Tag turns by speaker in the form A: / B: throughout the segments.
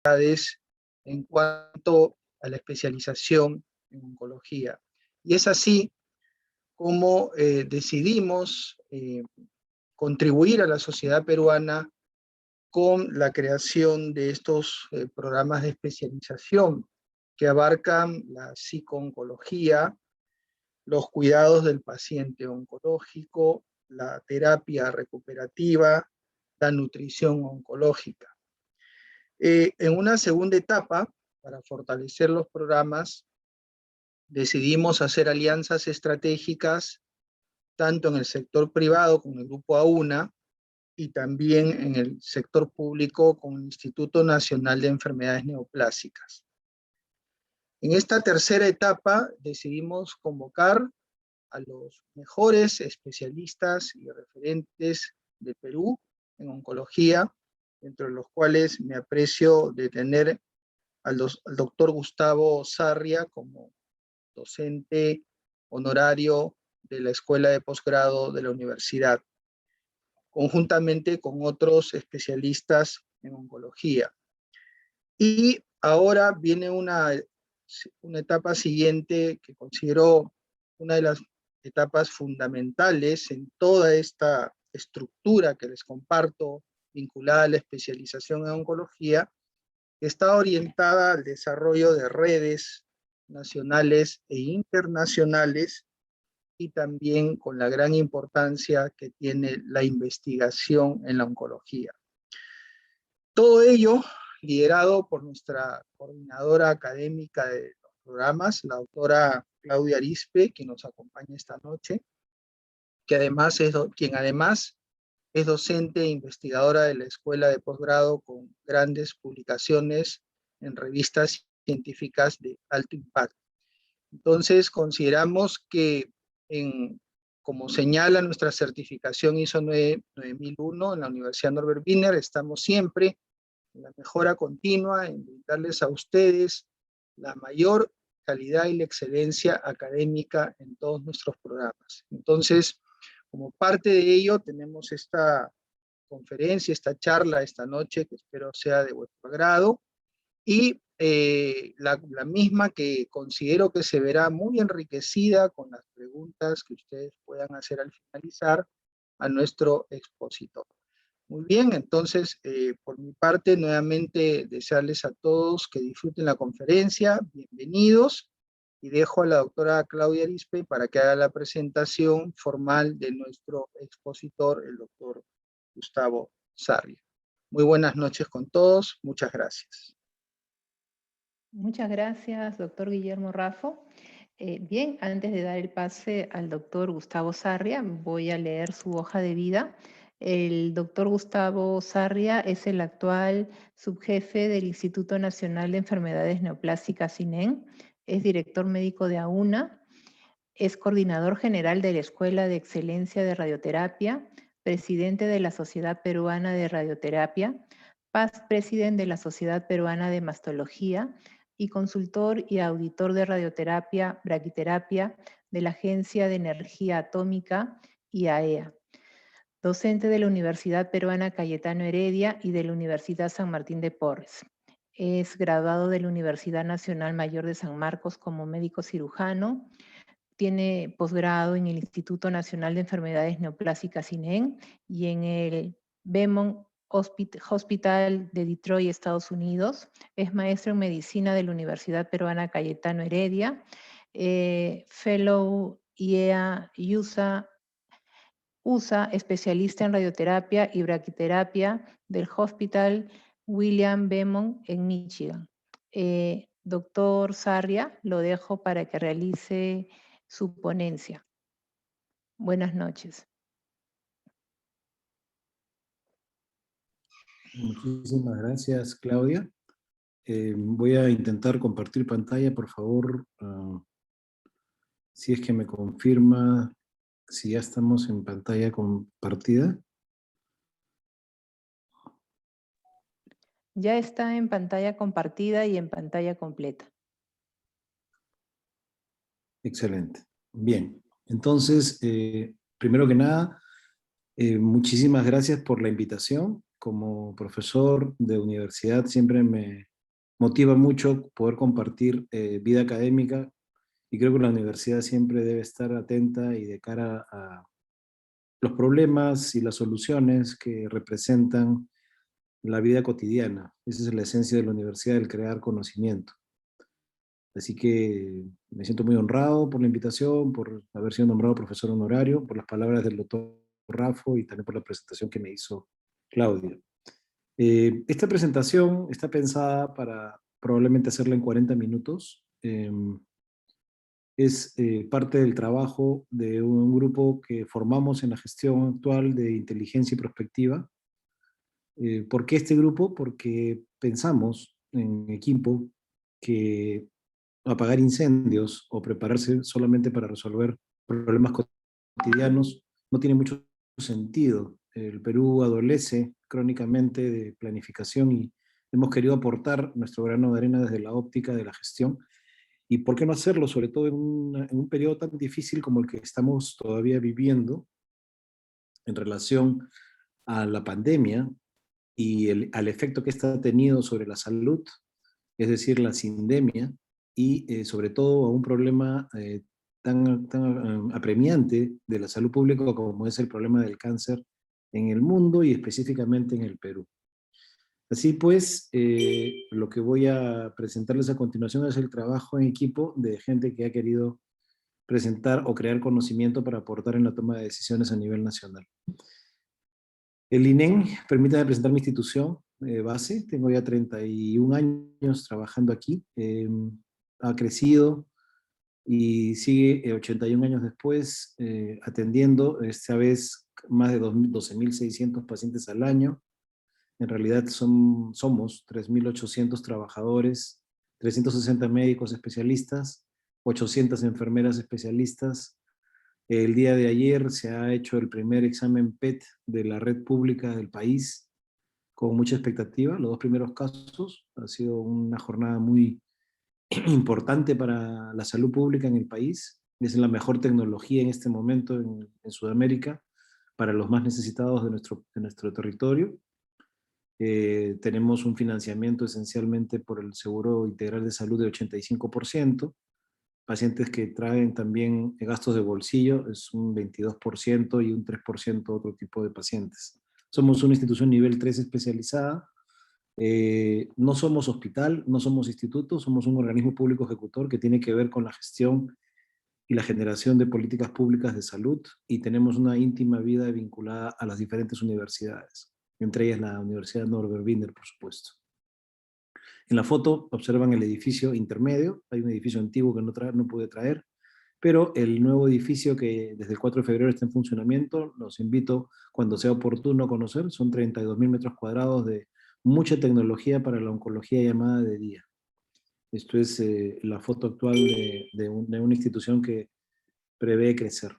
A: en cuanto a la especialización en oncología. Y es así como decidimos contribuir a la sociedad peruana con la creación de estos programas de especialización que abarcan la psicooncología, los cuidados del paciente oncológico, la terapia recuperativa, la nutrición oncológica. En una segunda etapa, para fortalecer los programas, decidimos hacer alianzas estratégicas tanto en el sector privado con el Grupo AUNA y también en el sector público con el Instituto Nacional de Enfermedades Neoplásicas. En esta tercera etapa decidimos convocar a los mejores especialistas y referentes de Perú en oncología, entre los cuales me aprecio de tener al doctor Gustavo Sarria como docente honorario de la Escuela de Posgrado de la Universidad, conjuntamente con otros especialistas en oncología. Y ahora viene una etapa siguiente que considero una de las etapas fundamentales en toda esta estructura que les comparto, vinculada a la especialización en oncología, que está orientada al desarrollo de redes nacionales e internacionales y también con la gran importancia que tiene la investigación en la oncología. Todo ello liderado por nuestra coordinadora académica de los programas, la doctora Claudia Arispe, que nos acompaña esta noche, quien además es docente e investigadora de la Escuela de Posgrado con grandes publicaciones en revistas científicas de alto impacto. Entonces, consideramos que, como señala nuestra certificación ISO 9001 en la Universidad Norbert Wiener, estamos siempre en la mejora continua, en brindarles a ustedes la mayor calidad y la excelencia académica en todos nuestros programas. Entonces, como parte de ello, tenemos esta conferencia, esta charla esta noche, que espero sea de vuestro agrado, y la misma que considero que se verá muy enriquecida con las preguntas que ustedes puedan hacer al finalizar a nuestro expositor. Muy bien, entonces, por mi parte, nuevamente desearles a todos que disfruten la conferencia, bienvenidos, y dejo a la doctora Claudia Arispe para que haga la presentación formal de nuestro expositor, el doctor Gustavo Sarria. Muy buenas noches con todos, muchas gracias.
B: Muchas gracias, doctor Guillermo Raffo. Bien, antes de dar el pase al doctor Gustavo Sarria, voy a leer su hoja de vida. El doctor Gustavo Sarria es el actual subjefe del Instituto Nacional de Enfermedades Neoplásicas, INEN, es director médico de AUNA, es coordinador general de la Escuela de Excelencia de Radioterapia, presidente de la Sociedad Peruana de Radioterapia, past president de la Sociedad Peruana de Mastología y consultor y auditor de radioterapia, braquiterapia de la Agencia de Energía Atómica IAEA. Docente de la Universidad Peruana Cayetano Heredia y de la Universidad San Martín de Porres. Es graduado de la Universidad Nacional Mayor de San Marcos como médico cirujano. Tiene posgrado en el Instituto Nacional de Enfermedades Neoplásicas INEN y en el Beaumont Hospital de Detroit, Estados Unidos. Es maestro en medicina de la Universidad Peruana Cayetano Heredia. Fellow IEA USA, especialista en radioterapia y braquiterapia del Hospital William Beaumont en Michigan. Doctor Sarria, lo dejo para que realice su ponencia. Buenas noches.
C: Muchísimas gracias, Claudia. Voy a intentar compartir pantalla, por favor. Si es que me confirma si ya estamos en pantalla compartida.
B: Ya está en pantalla compartida y en pantalla completa.
C: Excelente. Bien. Entonces, primero que nada, muchísimas gracias por la invitación. Como profesor de universidad siempre me motiva mucho poder compartir vida académica, y creo que la universidad siempre debe estar atenta y de cara a los problemas y las soluciones que representan la vida cotidiana. Esa es la esencia de la universidad, el crear conocimiento. Así que me siento muy honrado por la invitación, por haber sido nombrado profesor honorario, por las palabras del doctor Raffo y también por la presentación que me hizo Claudia. Esta presentación está pensada para probablemente hacerla en 40 minutos. Es parte del trabajo de un grupo que formamos en la gestión actual de inteligencia y prospectiva. ¿Por qué este grupo? Porque pensamos en equipo que apagar incendios o prepararse solamente para resolver problemas cotidianos no tiene mucho sentido. El Perú adolece crónicamente de planificación y hemos querido aportar nuestro grano de arena desde la óptica de la gestión. ¿Y por qué no hacerlo? Sobre todo en un periodo tan difícil como el que estamos todavía viviendo en relación a la pandemia y al efecto que esta ha tenido sobre la salud, es decir, la sindemia, y sobre todo a un problema tan apremiante de la salud pública como es el problema del cáncer en el mundo y específicamente en el Perú. Así pues, lo que voy a presentarles a continuación es el trabajo en equipo de gente que ha querido presentar o crear conocimiento para aportar en la toma de decisiones a nivel nacional. El INEN, permítame presentar mi institución base, tengo ya 31 años trabajando aquí, ha crecido y sigue 81 años después atendiendo, esta vez más de 12.600 pacientes al año. En realidad somos 3.800 trabajadores, 360 médicos especialistas, 800 enfermeras especialistas. El día de ayer se ha hecho el primer examen PET de la red pública del país, con mucha expectativa. Los dos primeros casos ha sido una jornada muy importante para la salud pública en el país. Es la mejor tecnología en este momento en Sudamérica para los más necesitados de nuestro territorio. Tenemos un financiamiento esencialmente por el Seguro Integral de Salud de 85%. Pacientes que traen también gastos de bolsillo es un 22% y un 3% otro tipo de pacientes. Somos una institución nivel 3 especializada. No somos hospital, no somos instituto, somos un organismo público ejecutor que tiene que ver con la gestión y la generación de políticas públicas de salud, y tenemos una íntima vida vinculada a las diferentes universidades, entre ellas la Universidad Norbert Wiener, por supuesto. En la foto observan el edificio intermedio, hay un edificio antiguo que no pude traer, pero el nuevo edificio que desde el 4 de febrero está en funcionamiento, los invito cuando sea oportuno a conocer, son 32.000 metros cuadrados de mucha tecnología para la oncología llamada de día. Esto es la foto actual de una institución que prevé crecer.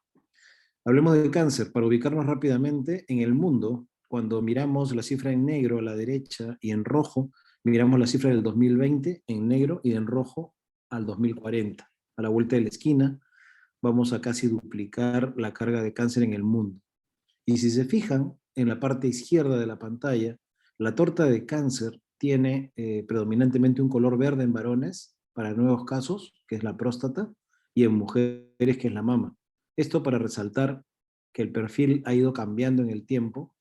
C: Hablemos del cáncer, para ubicarnos rápidamente en el mundo. Cuando miramos la cifra en negro a la derecha y en rojo, miramos la cifra del 2020 en negro y en rojo al 2040. A la vuelta de la esquina vamos a casi duplicar la carga de cáncer en el mundo. Y si se fijan, en la parte izquierda de la pantalla, la torta de cáncer tiene predominantemente un color verde en varones para nuevos casos, que es la próstata, y en mujeres, que es la mama. Esto para resaltar que el perfil ha ido cambiando en el tiempo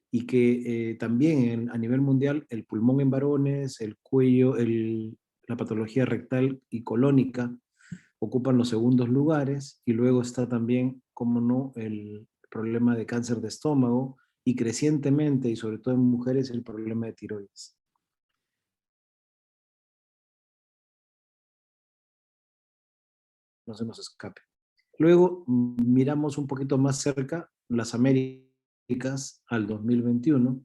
C: y que también a nivel mundial el pulmón en varones, el cuello, la patología rectal y colónica ocupan los segundos lugares, y luego está también, como no, el problema de cáncer de estómago y crecientemente, y sobre todo en mujeres, el problema de tiroides. No se nos escape. Luego miramos un poquito más cerca las Américas al 2021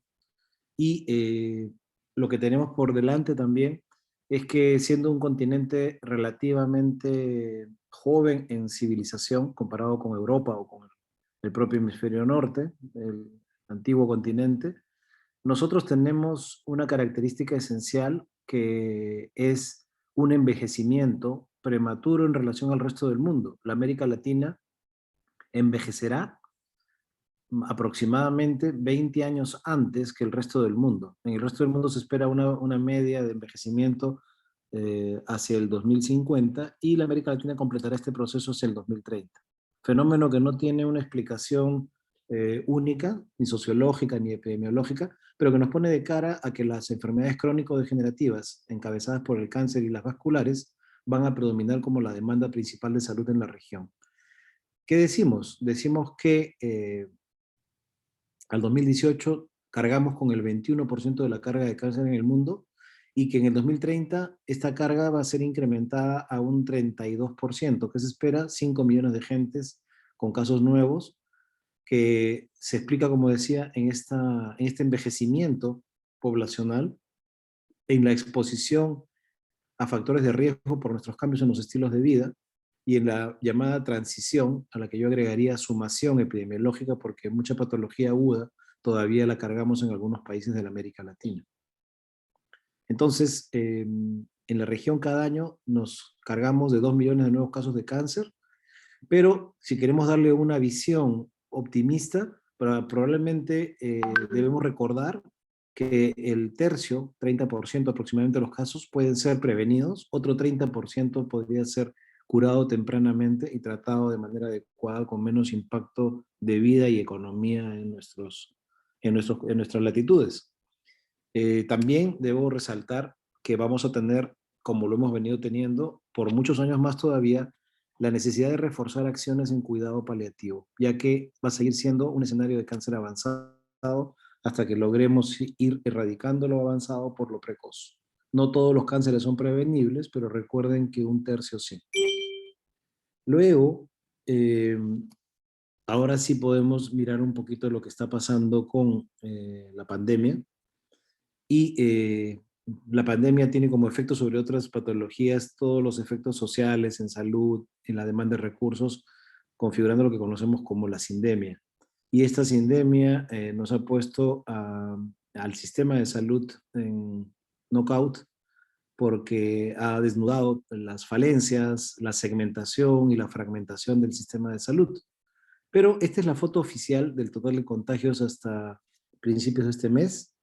C: y lo que tenemos por delante también es que, siendo un continente relativamente joven en civilización comparado con Europa o con el propio hemisferio norte, el antiguo continente, nosotros tenemos una característica esencial que es un envejecimiento prematuro en relación al resto del mundo. La América Latina envejecerá aproximadamente 20 años antes que el resto del mundo. En el resto del mundo se espera una media de envejecimiento hacia el 2050 y la América Latina completará este proceso hacia el 2030. Fenómeno que no tiene una explicación única, ni sociológica, ni epidemiológica, pero que nos pone de cara a que las enfermedades crónico-degenerativas, encabezadas por el cáncer y las vasculares, van a predominar como la demanda principal de salud en la región. ¿Qué decimos? Decimos que al 2018 cargamos con el 21% de la carga de cáncer en el mundo y que en el 2030 esta carga va a ser incrementada a un 32%, que se espera 5 millones de gentes con casos nuevos, que se explica, como decía, en este envejecimiento poblacional, en la exposición a factores de riesgo por nuestros cambios en los estilos de vida y en la llamada transición, a la que yo agregaría sumación epidemiológica, porque mucha patología aguda todavía la cargamos en algunos países de la América Latina. Entonces, en la región cada año nos cargamos de 2 millones de nuevos casos de cáncer, pero si queremos darle una visión optimista, probablemente debemos recordar que el tercio, 30% aproximadamente de los casos, pueden ser prevenidos, otro 30% podría ser curado tempranamente y tratado de manera adecuada con menos impacto de vida y economía en nuestras latitudes. También debo resaltar que vamos a tener, como lo hemos venido teniendo, por muchos años más todavía, la necesidad de reforzar acciones en cuidado paliativo, ya que va a seguir siendo un escenario de cáncer avanzado hasta que logremos ir erradicando lo avanzado por lo precoz. No todos los cánceres son prevenibles, pero recuerden que un tercio sí. Luego, ahora sí podemos mirar un poquito lo que está pasando con la pandemia. Y la pandemia tiene como efecto sobre otras patologías todos los efectos sociales en salud, en la demanda de recursos, configurando lo que conocemos como la sindemia. Y esta sindemia nos ha puesto al sistema de salud en knockout porque ha desnudado las falencias, la segmentación y la fragmentación del sistema de salud. Pero esta es la foto oficial del total de contagios hasta principios de este mes.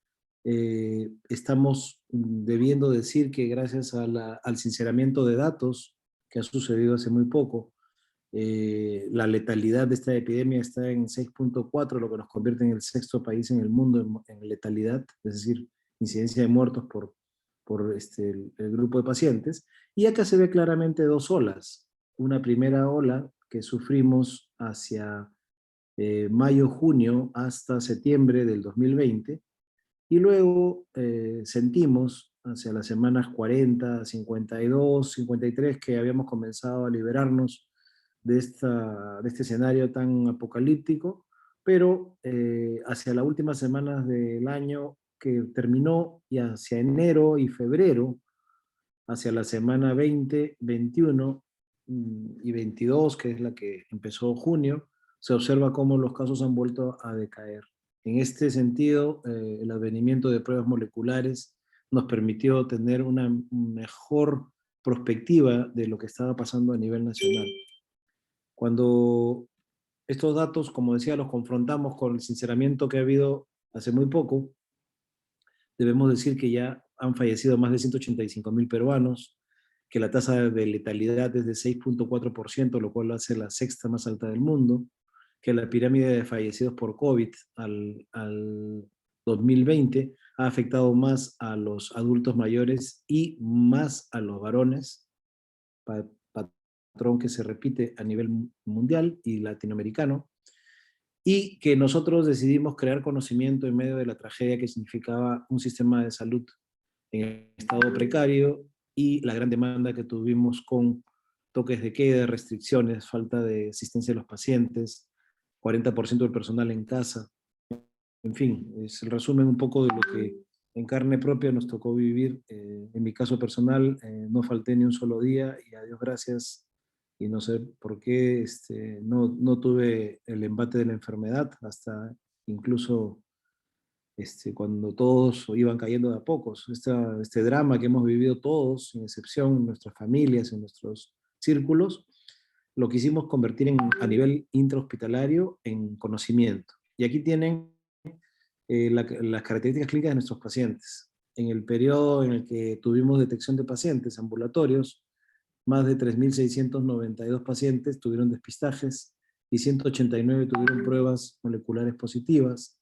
C: Estamos debiendo decir que gracias al sinceramiento de datos que ha sucedido hace muy poco, la letalidad de esta epidemia está en 6.4, lo que nos convierte en el sexto país en el mundo en letalidad, es decir, incidencia de muertos por el grupo de pacientes. Y acá se ve claramente dos olas. Una primera ola que sufrimos hacia mayo-junio hasta septiembre del 2020, y luego sentimos hacia las semanas 40, 52, 53 que habíamos comenzado a liberarnos de este escenario tan apocalíptico, pero hacia las últimas semanas del año que terminó y hacia enero y febrero, hacia la semana 20, 21 y 22, que es la que empezó junio, se observa cómo los casos han vuelto a decaer. En este sentido, el advenimiento de pruebas moleculares nos permitió tener una mejor perspectiva de lo que estaba pasando a nivel nacional. Cuando estos datos, como decía, los confrontamos con el sinceramiento que ha habido hace muy poco, debemos decir que ya han fallecido más de 185.000 peruanos, que la tasa de letalidad es de 6.4%, lo cual lo hace la sexta más alta del mundo, que la pirámide de fallecidos por COVID al 2020 ha afectado más a los adultos mayores y más a los varones, patrón que se repite a nivel mundial y latinoamericano, y que nosotros decidimos crear conocimiento en medio de la tragedia que significaba un sistema de salud en estado precario y la gran demanda que tuvimos con toques de queda, restricciones, falta de asistencia a los pacientes, 40% del personal en casa. En fin, es el resumen un poco de lo que en carne propia nos tocó vivir. En mi caso personal, no falté ni un solo día y a Dios gracias, y no sé por qué no tuve el embate de la enfermedad, hasta incluso cuando todos iban cayendo de a pocos. Este drama que hemos vivido todos, sin excepción, en nuestras familias, en nuestros círculos, lo quisimos convertir a nivel intrahospitalario en conocimiento. Y aquí tienen las características clínicas de nuestros pacientes. En el periodo en el que tuvimos detección de pacientes ambulatorios, más de 3.692 pacientes tuvieron despistajes y 189 tuvieron pruebas moleculares positivas.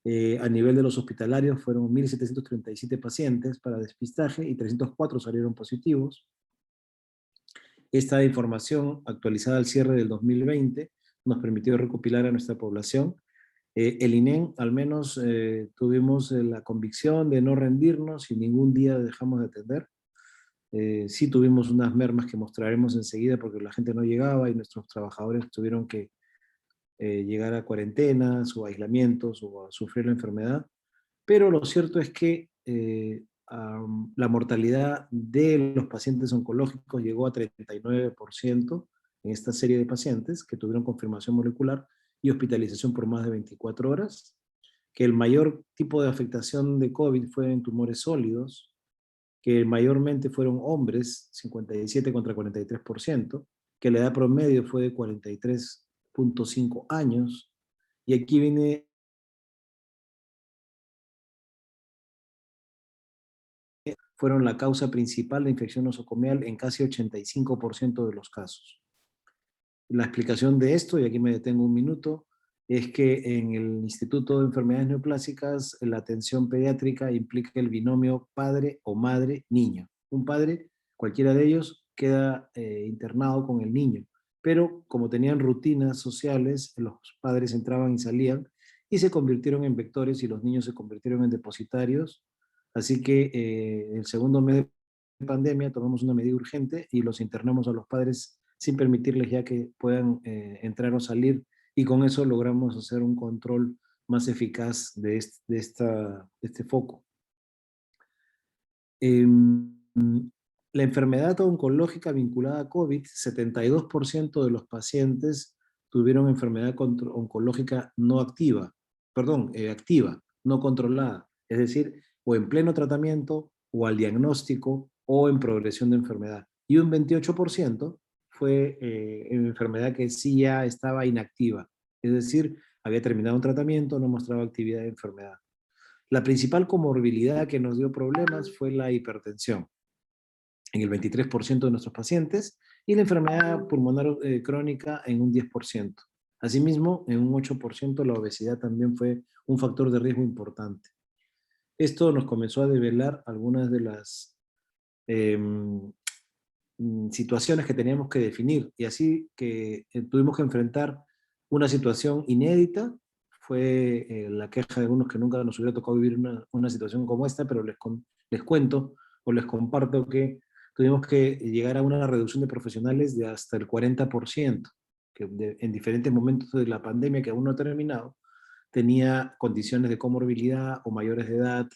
C: A nivel de los hospitalarios fueron 1.737 pacientes para despistaje y 304 salieron positivos. Esta información, actualizada al cierre del 2020, nos permitió recopilar a nuestra población. El INEM, al menos, tuvimos la convicción de no rendirnos y ningún día dejamos de atender. Sí tuvimos unas mermas que mostraremos enseguida porque la gente no llegaba y nuestros trabajadores tuvieron que llegar a cuarentenas o aislamientos o a sufrir la enfermedad. Pero lo cierto es que la mortalidad de los pacientes oncológicos llegó a 39% en esta serie de pacientes que tuvieron confirmación molecular y hospitalización por más de 24 horas, que el mayor tipo de afectación de COVID fue en tumores sólidos, que mayormente fueron hombres, 57 contra 43%, que la edad promedio fue de 43.5 años, y aquí viene fueron la causa principal de infección nosocomial en casi 85% de los casos. La explicación de esto, y aquí me detengo un minuto, es que en el Instituto de Enfermedades Neoplásicas la atención pediátrica implica el binomio padre o madre-niño. Un padre, cualquiera de ellos, queda internado con el niño, pero como tenían rutinas sociales, los padres entraban y salían y se convirtieron en vectores y los niños se convirtieron en depositarios. Así que el segundo mes de pandemia tomamos una medida urgente y los internamos a los padres sin permitirles ya que puedan entrar o salir, y con eso logramos hacer un control más eficaz de este foco. La enfermedad oncológica vinculada a COVID, 72% de los pacientes tuvieron enfermedad oncológica no activa, activa, no controlada, es decir, o en pleno tratamiento, o al diagnóstico, o en progresión de enfermedad. Y un 28% fue en enfermedad que sí ya estaba inactiva, es decir, había terminado un tratamiento, no mostraba actividad de enfermedad. La principal comorbilidad que nos dio problemas fue la hipertensión, en el 23% de nuestros pacientes, y la enfermedad pulmonar crónica en un 10%. Asimismo, en un 8% la obesidad también fue un factor de riesgo importante. Esto nos comenzó a develar algunas de las situaciones que teníamos que definir, y así que tuvimos que enfrentar una situación inédita. Fue la queja de algunos que nunca nos hubiera tocado vivir una situación como esta, pero les cuento o les comparto que tuvimos que llegar a una reducción de profesionales de hasta el 40%, que en diferentes momentos de la pandemia que aún no ha terminado, tenía condiciones de comorbilidad o mayores de edad,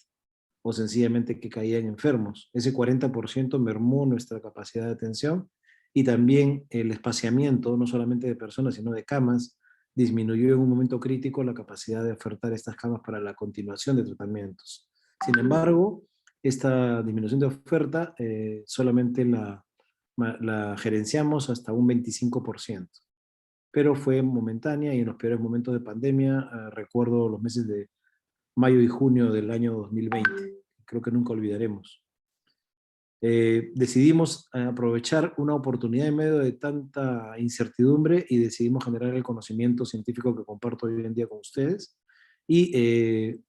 C: o sencillamente que caían enfermos. Ese 40% mermó nuestra capacidad de atención, y también el espaciamiento, no solamente de personas, sino de camas, disminuyó en un momento crítico la capacidad de ofertar estas camas para la continuación de tratamientos. Sin embargo, esta disminución de oferta solamente la gerenciamos hasta un 25%, pero fue momentánea, y en los peores momentos de pandemia, recuerdo los meses de mayo y junio del año 2020, creo que nunca olvidaremos. Decidimos aprovechar una oportunidad en medio de tanta incertidumbre y decidimos generar el conocimiento científico que comparto hoy en día con ustedes, y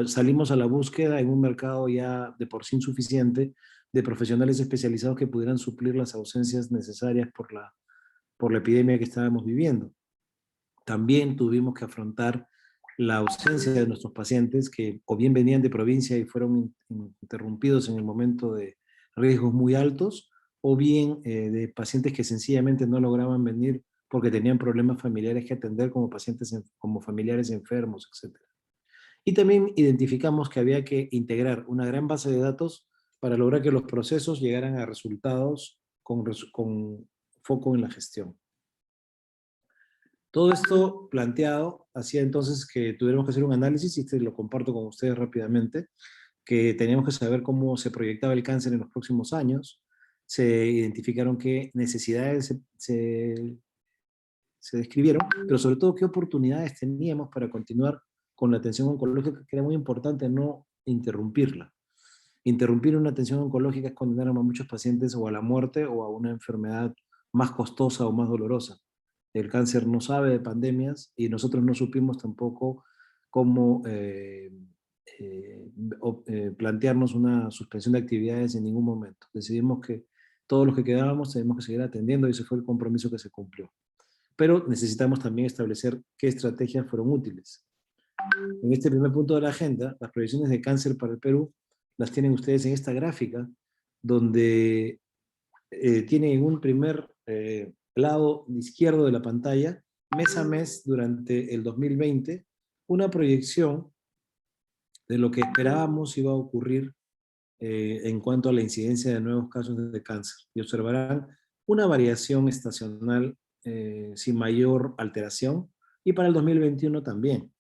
C: salimos a la búsqueda en un mercado ya de por sí insuficiente de profesionales especializados que pudieran suplir las ausencias necesarias por la epidemia que estábamos viviendo. También tuvimos que afrontar la ausencia de nuestros pacientes que o bien venían de provincia y fueron interrumpidos en el momento de riesgos muy altos, o bien de pacientes que sencillamente no lograban venir porque tenían problemas familiares que atender, como pacientes como familiares enfermos, etc. Y también identificamos que había que integrar una gran base de datos para lograr que los procesos llegaran a resultados con foco en la gestión. Todo esto planteado hacía entonces que tuviéramos que hacer un análisis, y lo comparto con ustedes rápidamente, que teníamos que saber cómo se proyectaba el cáncer en los próximos años. Se identificaron qué necesidades se describieron, pero sobre todo qué oportunidades teníamos para continuar con la atención oncológica, que era muy importante no interrumpirla. Interrumpir una atención oncológica es condenar a muchos pacientes o a la muerte o a una enfermedad más costosa o más dolorosa. El cáncer no sabe de pandemias y nosotros no supimos tampoco cómo plantearnos una suspensión de actividades en ningún momento. Decidimos que todos los que quedábamos tenemos que seguir atendiendo y ese fue el compromiso que se cumplió. Pero necesitamos también establecer qué estrategias fueron útiles. En este primer punto de la agenda, las proyecciones de cáncer para el Perú las tienen ustedes en esta gráfica, donde tienen en un primer lado izquierdo de la pantalla, mes a mes durante el 2020, una proyección de lo que esperábamos iba a ocurrir en cuanto a la incidencia de nuevos casos de cáncer. Y observarán una variación estacional sin mayor alteración, y para el 2021 también.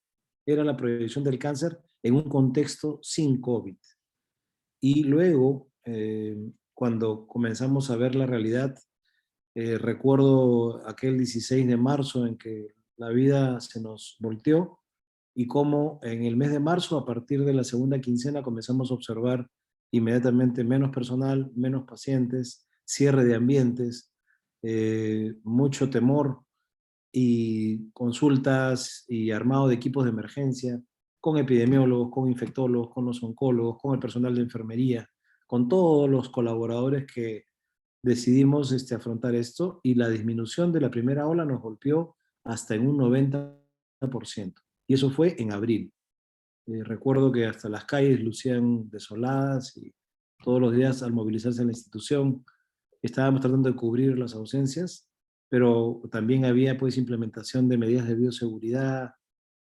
C: Era la proyección del cáncer en un contexto sin COVID. Y luego, cuando comenzamos a ver la realidad, recuerdo aquel 16 de marzo en que la vida se nos volteó y cómo en el mes de marzo, a partir de la segunda quincena, comenzamos a observar inmediatamente menos personal, menos pacientes, cierre de ambientes, mucho temor y consultas y armado de equipos de emergencia con epidemiólogos, con infectólogos, con los oncólogos, con el personal de enfermería, con todos los colaboradores que decidimos afrontar esto, y la disminución de la primera ola nos golpeó hasta en un 90%. Y eso fue en abril. Recuerdo que hasta las calles lucían desoladas y todos los días al movilizarse en la institución estábamos tratando de cubrir las ausencias, pero también había pues implementación de medidas de bioseguridad,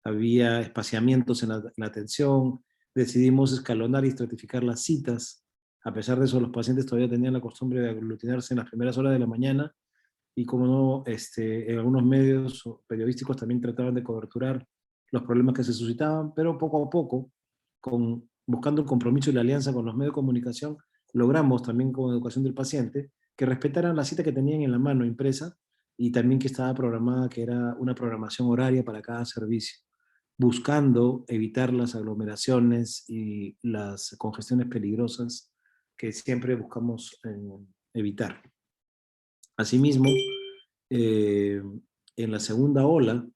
C: había espaciamientos en la atención, decidimos escalonar y estratificar las citas. A pesar de eso, los pacientes todavía tenían la costumbre de aglutinarse en las primeras horas de la mañana y como no, en algunos medios periodísticos también trataban de coberturar los problemas que se suscitaban, pero poco a poco, buscando el compromiso y la alianza con los medios de comunicación, logramos también con educación del paciente que respetaran la cita que tenían en la mano impresa y también que estaba programada, que era una programación horaria para cada servicio, buscando evitar las aglomeraciones y las congestiones peligrosas que siempre buscamos evitar. Asimismo, en la segunda ola,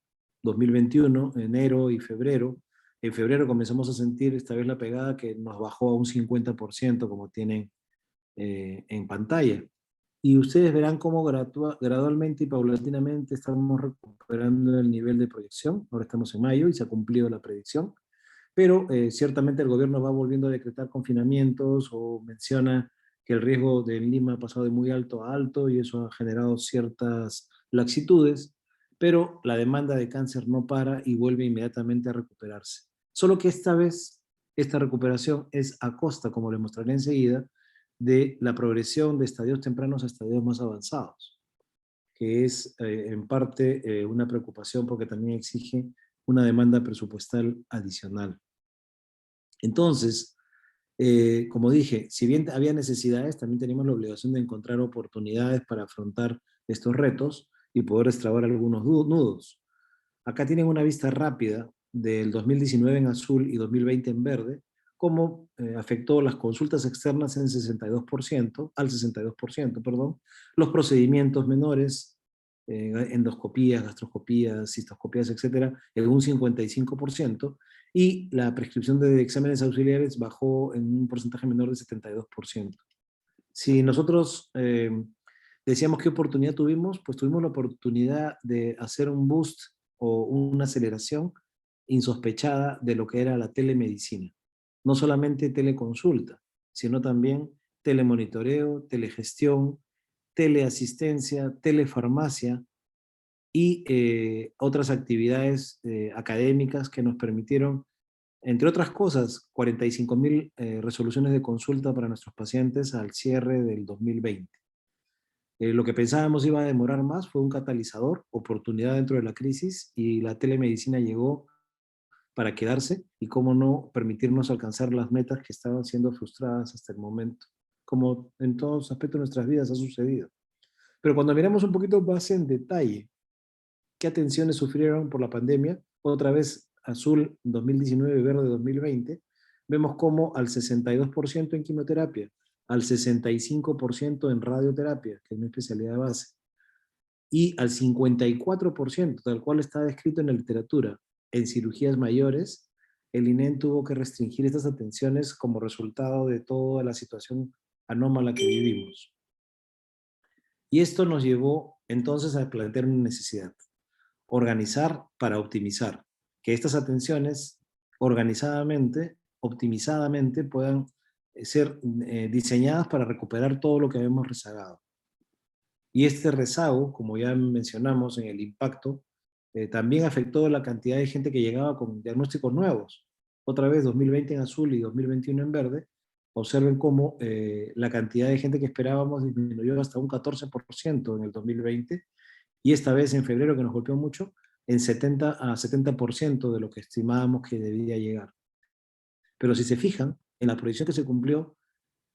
C: 2021, enero y febrero, en febrero comenzamos a sentir esta vez la pegada que nos bajó a un 50%, como tienen en pantalla. Y ustedes verán cómo gradualmente y paulatinamente estamos recuperando el nivel de proyección. Ahora estamos en mayo y se ha cumplido la predicción, pero ciertamente el gobierno va volviendo a decretar confinamientos o menciona que el riesgo de Lima ha pasado de muy alto a alto y eso ha generado ciertas laxitudes, pero la demanda de cáncer no para y vuelve inmediatamente a recuperarse. Solo que esta vez esta recuperación es a costa, como les mostraré enseguida, de la progresión de estadios tempranos a estadios más avanzados, que es en parte una preocupación porque también exige una demanda presupuestal adicional. Entonces, como dije, si bien había necesidades, también teníamos la obligación de encontrar oportunidades para afrontar estos retos y poder destrabar algunos nudos. Acá tienen una vista rápida del 2019 en azul y 2020 en verde, cómo afectó las consultas externas en 62%, al 62%, perdón, los procedimientos menores, endoscopías, gastroscopías, cistoscopías, etcétera, en un 55%, y la prescripción de exámenes auxiliares bajó en un porcentaje menor de 72%. Si nosotros decíamos qué oportunidad tuvimos, pues tuvimos la oportunidad de hacer un boost o una aceleración insospechada de lo que era la telemedicina. No solamente teleconsulta, sino también telemonitoreo, telegestión, teleasistencia, telefarmacia y otras actividades académicas que nos permitieron, entre otras cosas, 45.000 resoluciones de consulta para nuestros pacientes al cierre del 2020. Lo que pensábamos iba a demorar más fue un catalizador, oportunidad dentro de la crisis, y la telemedicina llegó para quedarse y cómo no permitirnos alcanzar las metas que estaban siendo frustradas hasta el momento, como en todos aspectos de nuestras vidas ha sucedido. Pero cuando miramos un poquito más en detalle qué atenciones sufrieron por la pandemia, otra vez azul 2019, verde 2020, vemos como al 62% en quimioterapia, al 65% en radioterapia, que es mi especialidad de base, y al 54%, tal cual está descrito en la literatura, en cirugías mayores, el INEM tuvo que restringir estas atenciones como resultado de toda la situación anómala que vivimos. Y esto nos llevó entonces a plantear una necesidad: organizar para optimizar, que estas atenciones organizadamente, optimizadamente puedan ser diseñadas para recuperar todo lo que habíamos rezagado. Y este rezago, como ya mencionamos en el impacto, también afectó la cantidad de gente que llegaba con diagnósticos nuevos. Otra vez 2020 en azul y 2021 en verde. Observen cómo la cantidad de gente que esperábamos disminuyó hasta un 14% en el 2020, y esta vez en febrero, que nos golpeó mucho, en 70% de lo que estimábamos que debía llegar. Pero si se fijan, en la proyección que se cumplió,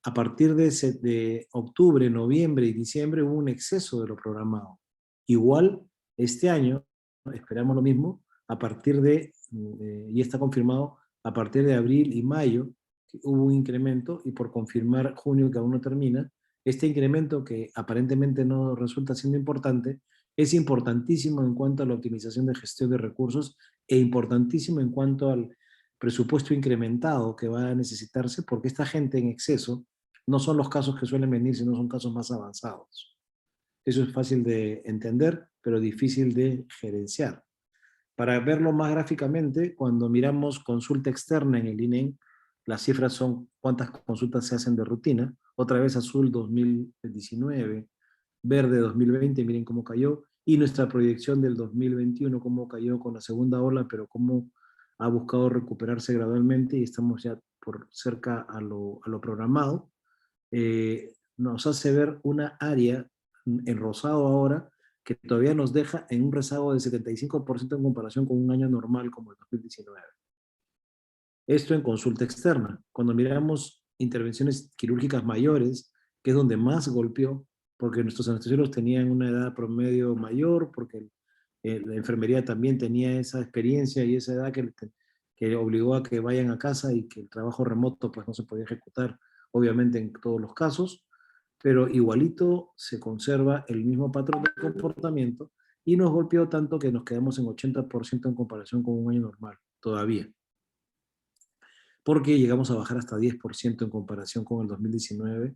C: a partir de octubre, noviembre y diciembre hubo un exceso de lo programado. Igual, este año, esperamos lo mismo, a partir y está confirmado, a partir de abril y mayo, hubo un incremento, y por confirmar junio, que aún no termina, este incremento, que aparentemente no resulta siendo importante, es importantísimo en cuanto a la optimización de gestión de recursos, e importantísimo en cuanto al presupuesto incrementado que va a necesitarse, porque esta gente en exceso no son los casos que suelen venir, sino son casos más avanzados. Eso es fácil de entender, pero difícil de gerenciar. Para verlo más gráficamente, cuando miramos consulta externa en el INEM, las cifras son cuántas consultas se hacen de rutina. Otra vez azul 2019, verde 2020, miren cómo cayó, y nuestra proyección del 2021, cómo cayó con la segunda ola, pero cómo ha buscado recuperarse gradualmente, y estamos ya por cerca a lo programado. Nos hace ver una área en rosado ahora, que todavía nos deja en un rezago del 75% en comparación con un año normal como el 2019. Esto en consulta externa. Cuando miramos intervenciones quirúrgicas mayores, que es donde más golpeó, porque nuestros anestesiólogos tenían una edad promedio mayor, porque la enfermería también tenía esa experiencia y esa edad que obligó a que vayan a casa, y que el trabajo remoto pues no se podía ejecutar, obviamente, en todos los casos, pero igualito se conserva el mismo patrón de comportamiento, y nos golpeó tanto que nos quedamos en 80% en comparación con un año normal, todavía. Porque llegamos a bajar hasta 10% en comparación con el 2019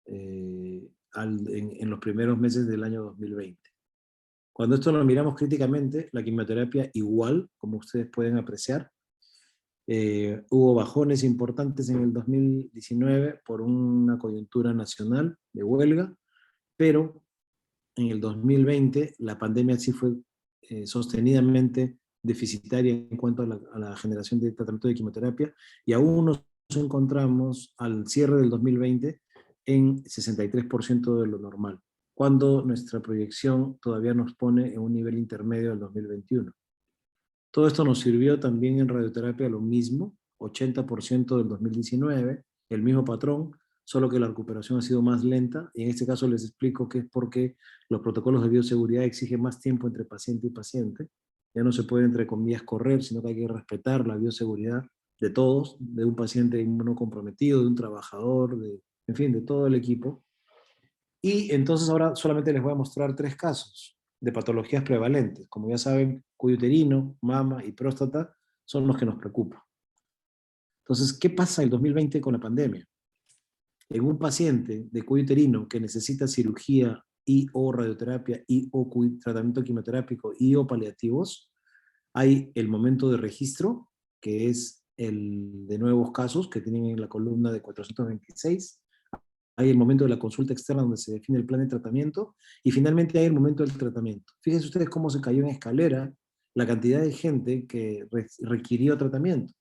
C: en los primeros meses del año 2020. Cuando esto lo miramos críticamente, la quimioterapia igual, como ustedes pueden apreciar, hubo bajones importantes en el 2019 por una coyuntura nacional de huelga, pero en el 2020 la pandemia sí fue sostenidamente deficitaria en cuanto a la generación de tratamiento de quimioterapia, y aún nos encontramos al cierre del 2020 en 63% de lo normal, cuando nuestra proyección todavía nos pone en un nivel intermedio del 2021. Todo esto nos sirvió también en radioterapia, lo mismo, 80% del 2019, el mismo patrón, solo que la recuperación ha sido más lenta, y en este caso les explico que es porque los protocolos de bioseguridad exigen más tiempo entre paciente y paciente. Ya no se puede, entre comillas, correr, sino que hay que respetar la bioseguridad de todos, de un paciente inmunocomprometido, de un trabajador, en fin, de todo el equipo. Y entonces ahora solamente les voy a mostrar 3 casos de patologías prevalentes. Como ya saben, cuello uterino, mama y próstata son los que nos preocupan. Entonces, ¿qué pasa el 2020 con la pandemia? En un paciente de cuello uterino que necesita cirugía y o radioterapia y o tratamiento quimioterápico y o paliativos, hay el momento de registro, que es el de nuevos casos, que tienen en la columna de 426, hay el momento de la consulta externa donde se define el plan de tratamiento, y finalmente hay el momento del tratamiento. Fíjense ustedes cómo se cayó en escalera la cantidad de gente que requirió tratamiento.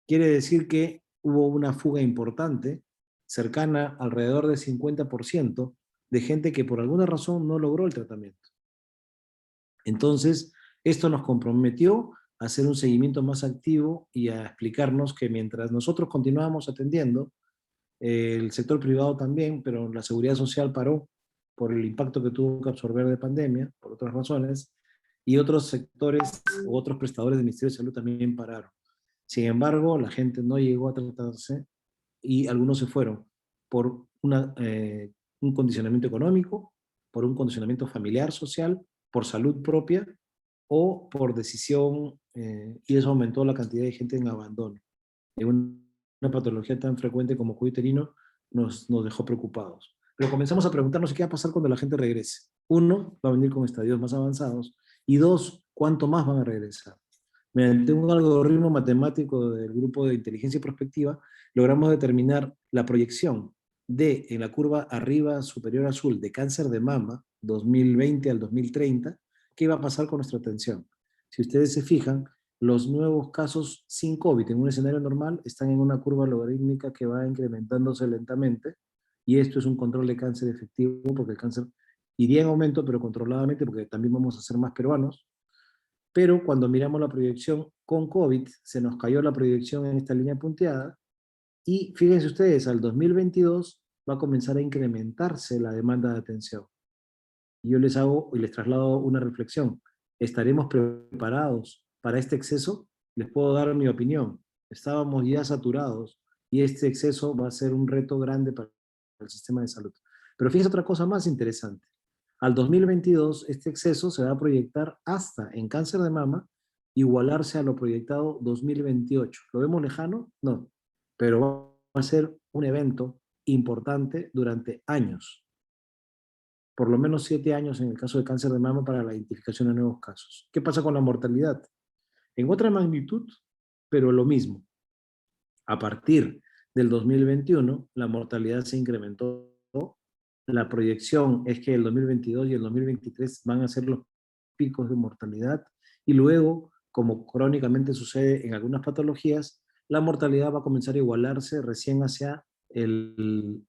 C: Quiere decir que hubo una fuga importante, cercana alrededor del 50%, de gente que por alguna razón no logró el tratamiento. Entonces, esto nos comprometió a hacer un seguimiento más activo y a explicarnos que mientras nosotros continuábamos atendiendo, el sector privado también, pero la seguridad social paró por el impacto que tuvo que absorber de pandemia, por otras razones, y otros sectores u otros prestadores del Ministerio de Salud también pararon. Sin embargo, la gente no llegó a tratarse y algunos se fueron por un condicionamiento económico, por un condicionamiento familiar, social, por salud propia o por decisión, y eso aumentó la cantidad de gente en abandono. Una patología tan frecuente como cuello uterino nos dejó preocupados. Pero comenzamos a preguntarnos qué va a pasar cuando la gente regrese. Uno, va a venir con estadios más avanzados, y dos, ¿cuánto más van a regresar? Mediante un algoritmo matemático del grupo de inteligencia y prospectiva, logramos determinar la proyección en la curva arriba superior azul de cáncer de mama 2020 al 2030, qué iba a pasar con nuestra atención. Si ustedes se fijan, los nuevos casos sin COVID en un escenario normal están en una curva logarítmica que va incrementándose lentamente, y esto es un control de cáncer efectivo, porque el cáncer iría en aumento, pero controladamente, porque también vamos a ser más peruanos. Pero cuando miramos la proyección con COVID, se nos cayó la proyección en esta línea punteada, y fíjense ustedes, al 2022 va a comenzar a incrementarse la demanda de atención. Y yo les hago y les traslado una reflexión. ¿Estaremos preparados para este exceso? Les puedo dar mi opinión. Estábamos ya saturados y este exceso va a ser un reto grande para el sistema de salud. Pero fíjense otra cosa más interesante. Al 2022, este exceso se va a proyectar hasta en cáncer de mama, igualarse a lo proyectado 2028. ¿Lo vemos lejano? No. Pero va a ser un evento importante durante años. Por lo menos 7 años en el caso de cáncer de mama para la identificación de nuevos casos. ¿Qué pasa con la mortalidad? En otra magnitud, pero lo mismo. A partir del 2021, la mortalidad se incrementó. La proyección es que el 2022 y el 2023 van a ser los picos de mortalidad, y luego, como crónicamente sucede en algunas patologías, la mortalidad va a comenzar a igualarse recién hacia el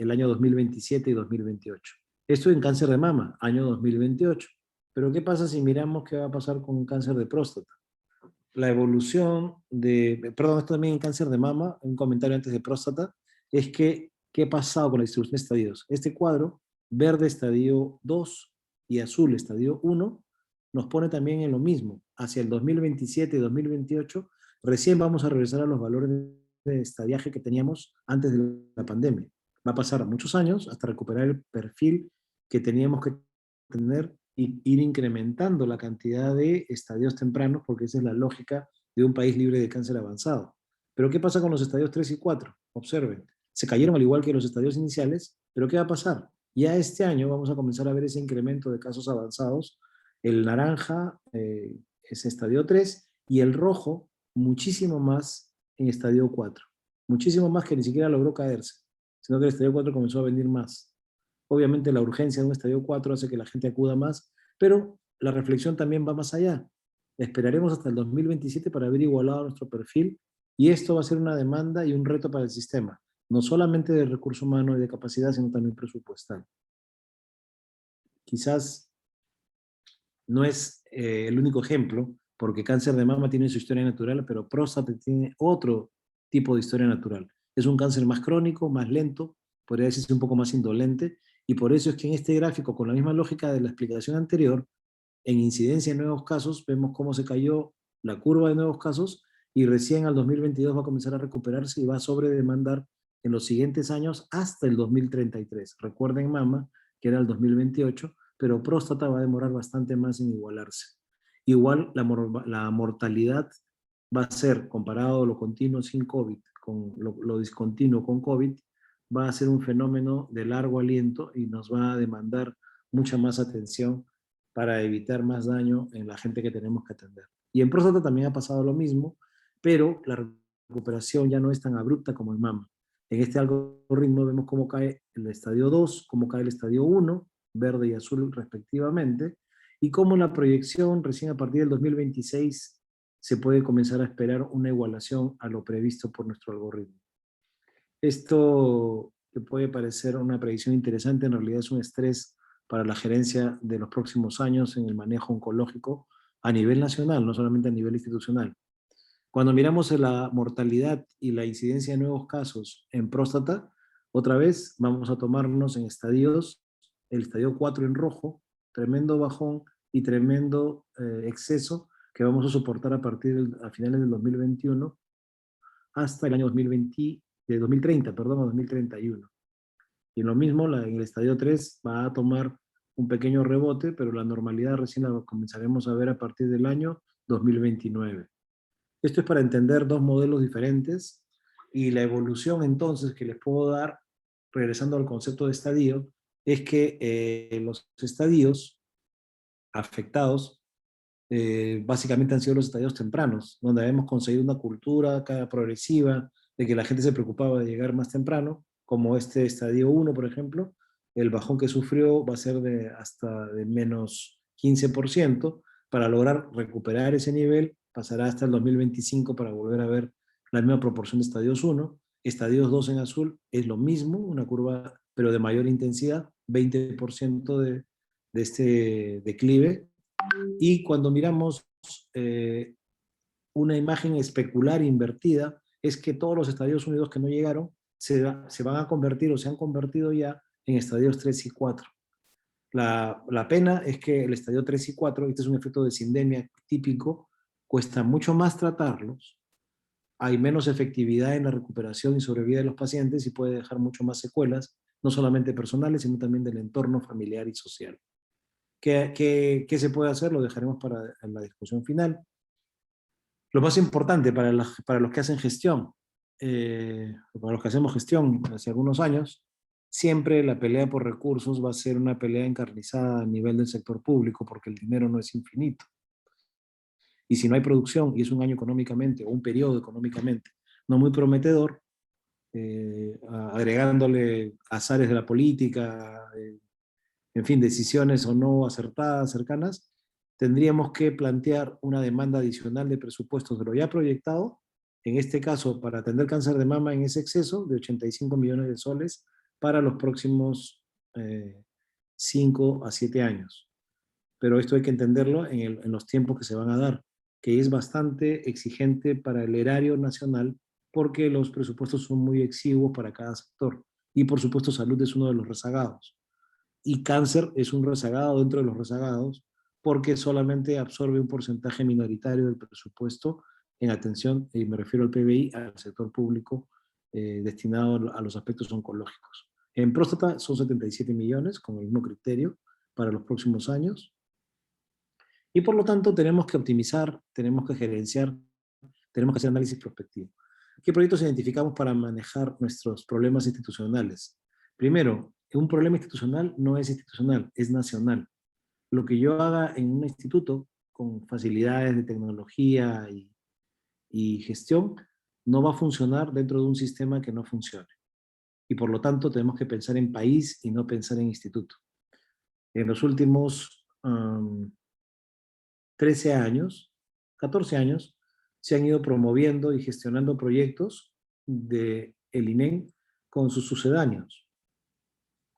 C: año 2027 y 2028. Esto en cáncer de mama, año 2028. Pero ¿qué pasa si miramos qué va a pasar con cáncer de próstata? La evolución perdón, esto también en cáncer de mama, un comentario antes de próstata, es que, ¿qué ha pasado con la distribución de estadios? Este cuadro, verde estadio 2 y azul estadio 1, nos pone también en lo mismo. Hacia el 2027 y 2028, recién vamos a regresar a los valores de estadiaje que teníamos antes de la pandemia. Va a pasar muchos años hasta recuperar el perfil que teníamos que tener y ir incrementando la cantidad de estadios tempranos, porque esa es la lógica de un país libre de cáncer avanzado. Pero ¿qué pasa con los estadios 3 y 4? Observen, se cayeron al igual que los estadios iniciales, pero ¿qué va a pasar? Ya este año vamos a comenzar a ver ese incremento de casos avanzados. El naranja es estadio 3 y el rojo muchísimo más en estadio 4. Muchísimo más, que ni siquiera logró caerse, sino que el estadio 4 comenzó a venir más. Obviamente la urgencia de un estadio 4 hace que la gente acuda más, pero la reflexión también va más allá. Esperaremos hasta el 2027 para haber igualado nuestro perfil, y esto va a ser una demanda y un reto para el sistema, no solamente de recurso humano y de capacidad, sino también presupuestal. Quizás no es el único ejemplo, porque cáncer de mama tiene su historia natural, pero próstata tiene otro tipo de historia natural. Es un cáncer más crónico, más lento, podría decirse un poco más indolente, y por eso es que en este gráfico, con la misma lógica de la explicación anterior, en incidencia de nuevos casos, vemos cómo se cayó la curva de nuevos casos, y recién al 2022 va a comenzar a recuperarse y va a sobredemandar en los siguientes años hasta el 2033. Recuerden mama, que era el 2028, pero próstata va a demorar bastante más en igualarse. Igual la mortalidad va a ser, comparado lo continuo sin COVID con lo discontinuo con COVID, va a ser un fenómeno de largo aliento y nos va a demandar mucha más atención para evitar más daño en la gente que tenemos que atender. Y en próstata también ha pasado lo mismo, pero la recuperación ya no es tan abrupta como en mama. En este algoritmo vemos cómo cae el estadio 2, cómo cae el estadio 1, verde y azul respectivamente, y cómo la proyección recién a partir del 2026 se puede comenzar a esperar una igualación a lo previsto por nuestro algoritmo. Esto que puede parecer una predicción interesante, en realidad es un estrés para la gerencia de los próximos años en el manejo oncológico a nivel nacional, no solamente a nivel institucional. Cuando miramos la mortalidad y la incidencia de nuevos casos en próstata, otra vez vamos a tomarnos en estadios, el estadio 4 en rojo, tremendo bajón, y tremendo exceso que vamos a soportar a finales del 2021 hasta el año 2020, de 2030, perdón, a 2031. Y lo mismo, en el estadio 3 va a tomar un pequeño rebote, pero la normalidad recién la comenzaremos a ver a partir del año 2029. Esto es para entender dos modelos diferentes y la evolución entonces que les puedo dar, regresando al concepto de estadio, es que los estadios afectados básicamente han sido los estadios tempranos, donde hemos conseguido una cultura cada progresiva de que la gente se preocupaba de llegar más temprano, como este estadio 1, por ejemplo. El bajón que sufrió va a ser hasta de menos 15%. Para lograr recuperar ese nivel, pasará hasta el 2025 para volver a ver la misma proporción de estadios 1. Estadios 2 en azul es lo mismo, una curva pero de mayor intensidad, 20% de este declive. Y cuando miramos una imagen especular invertida, es que todos los estadios unidos que no llegaron se van a convertir o se han convertido ya en estadios 3 y 4. La pena es que el estadio 3 y 4, este es un efecto de sindemia típico, cuesta mucho más tratarlos, hay menos efectividad en la recuperación y sobrevida de los pacientes y puede dejar mucho más secuelas, no solamente personales, sino también del entorno familiar y social. ¿Qué se puede hacer? Lo dejaremos para la discusión final. Lo más importante para los que hacen gestión, para los que hacemos gestión hace algunos años, siempre la pelea por recursos va a ser una pelea encarnizada a nivel del sector público porque el dinero no es infinito. Y si no hay producción y es un año económicamente o un periodo económicamente no muy prometedor, agregándole azares de la política, en fin, decisiones o no acertadas, cercanas, tendríamos que plantear una demanda adicional de presupuestos de lo ya proyectado, en este caso para atender cáncer de mama en ese exceso de 85 millones de soles para los próximos 5 a 7 años. Pero esto hay que entenderlo en los tiempos que se van a dar, que es bastante exigente para el erario nacional porque los presupuestos son muy exiguos para cada sector. Y por supuesto salud es uno de los rezagados. Y cáncer es un rezagado dentro de los rezagados porque solamente absorbe un porcentaje minoritario del presupuesto en atención, y me refiero al PBI, al sector público destinado a los aspectos oncológicos. En próstata son 77 millones, con el mismo criterio, para los próximos años. Y por lo tanto tenemos que optimizar, tenemos que gerenciar, tenemos que hacer análisis prospectivo. ¿Qué proyectos identificamos para manejar nuestros problemas institucionales? Primero, un problema institucional no es institucional, es nacional. Lo que yo haga en un instituto con facilidades de tecnología y gestión no va a funcionar dentro de un sistema que no funcione. Y por lo tanto tenemos que pensar en país y no pensar en instituto. En los últimos 13 años, 14 años, se han ido promoviendo y gestionando proyectos del INEM con sus sucedáneos,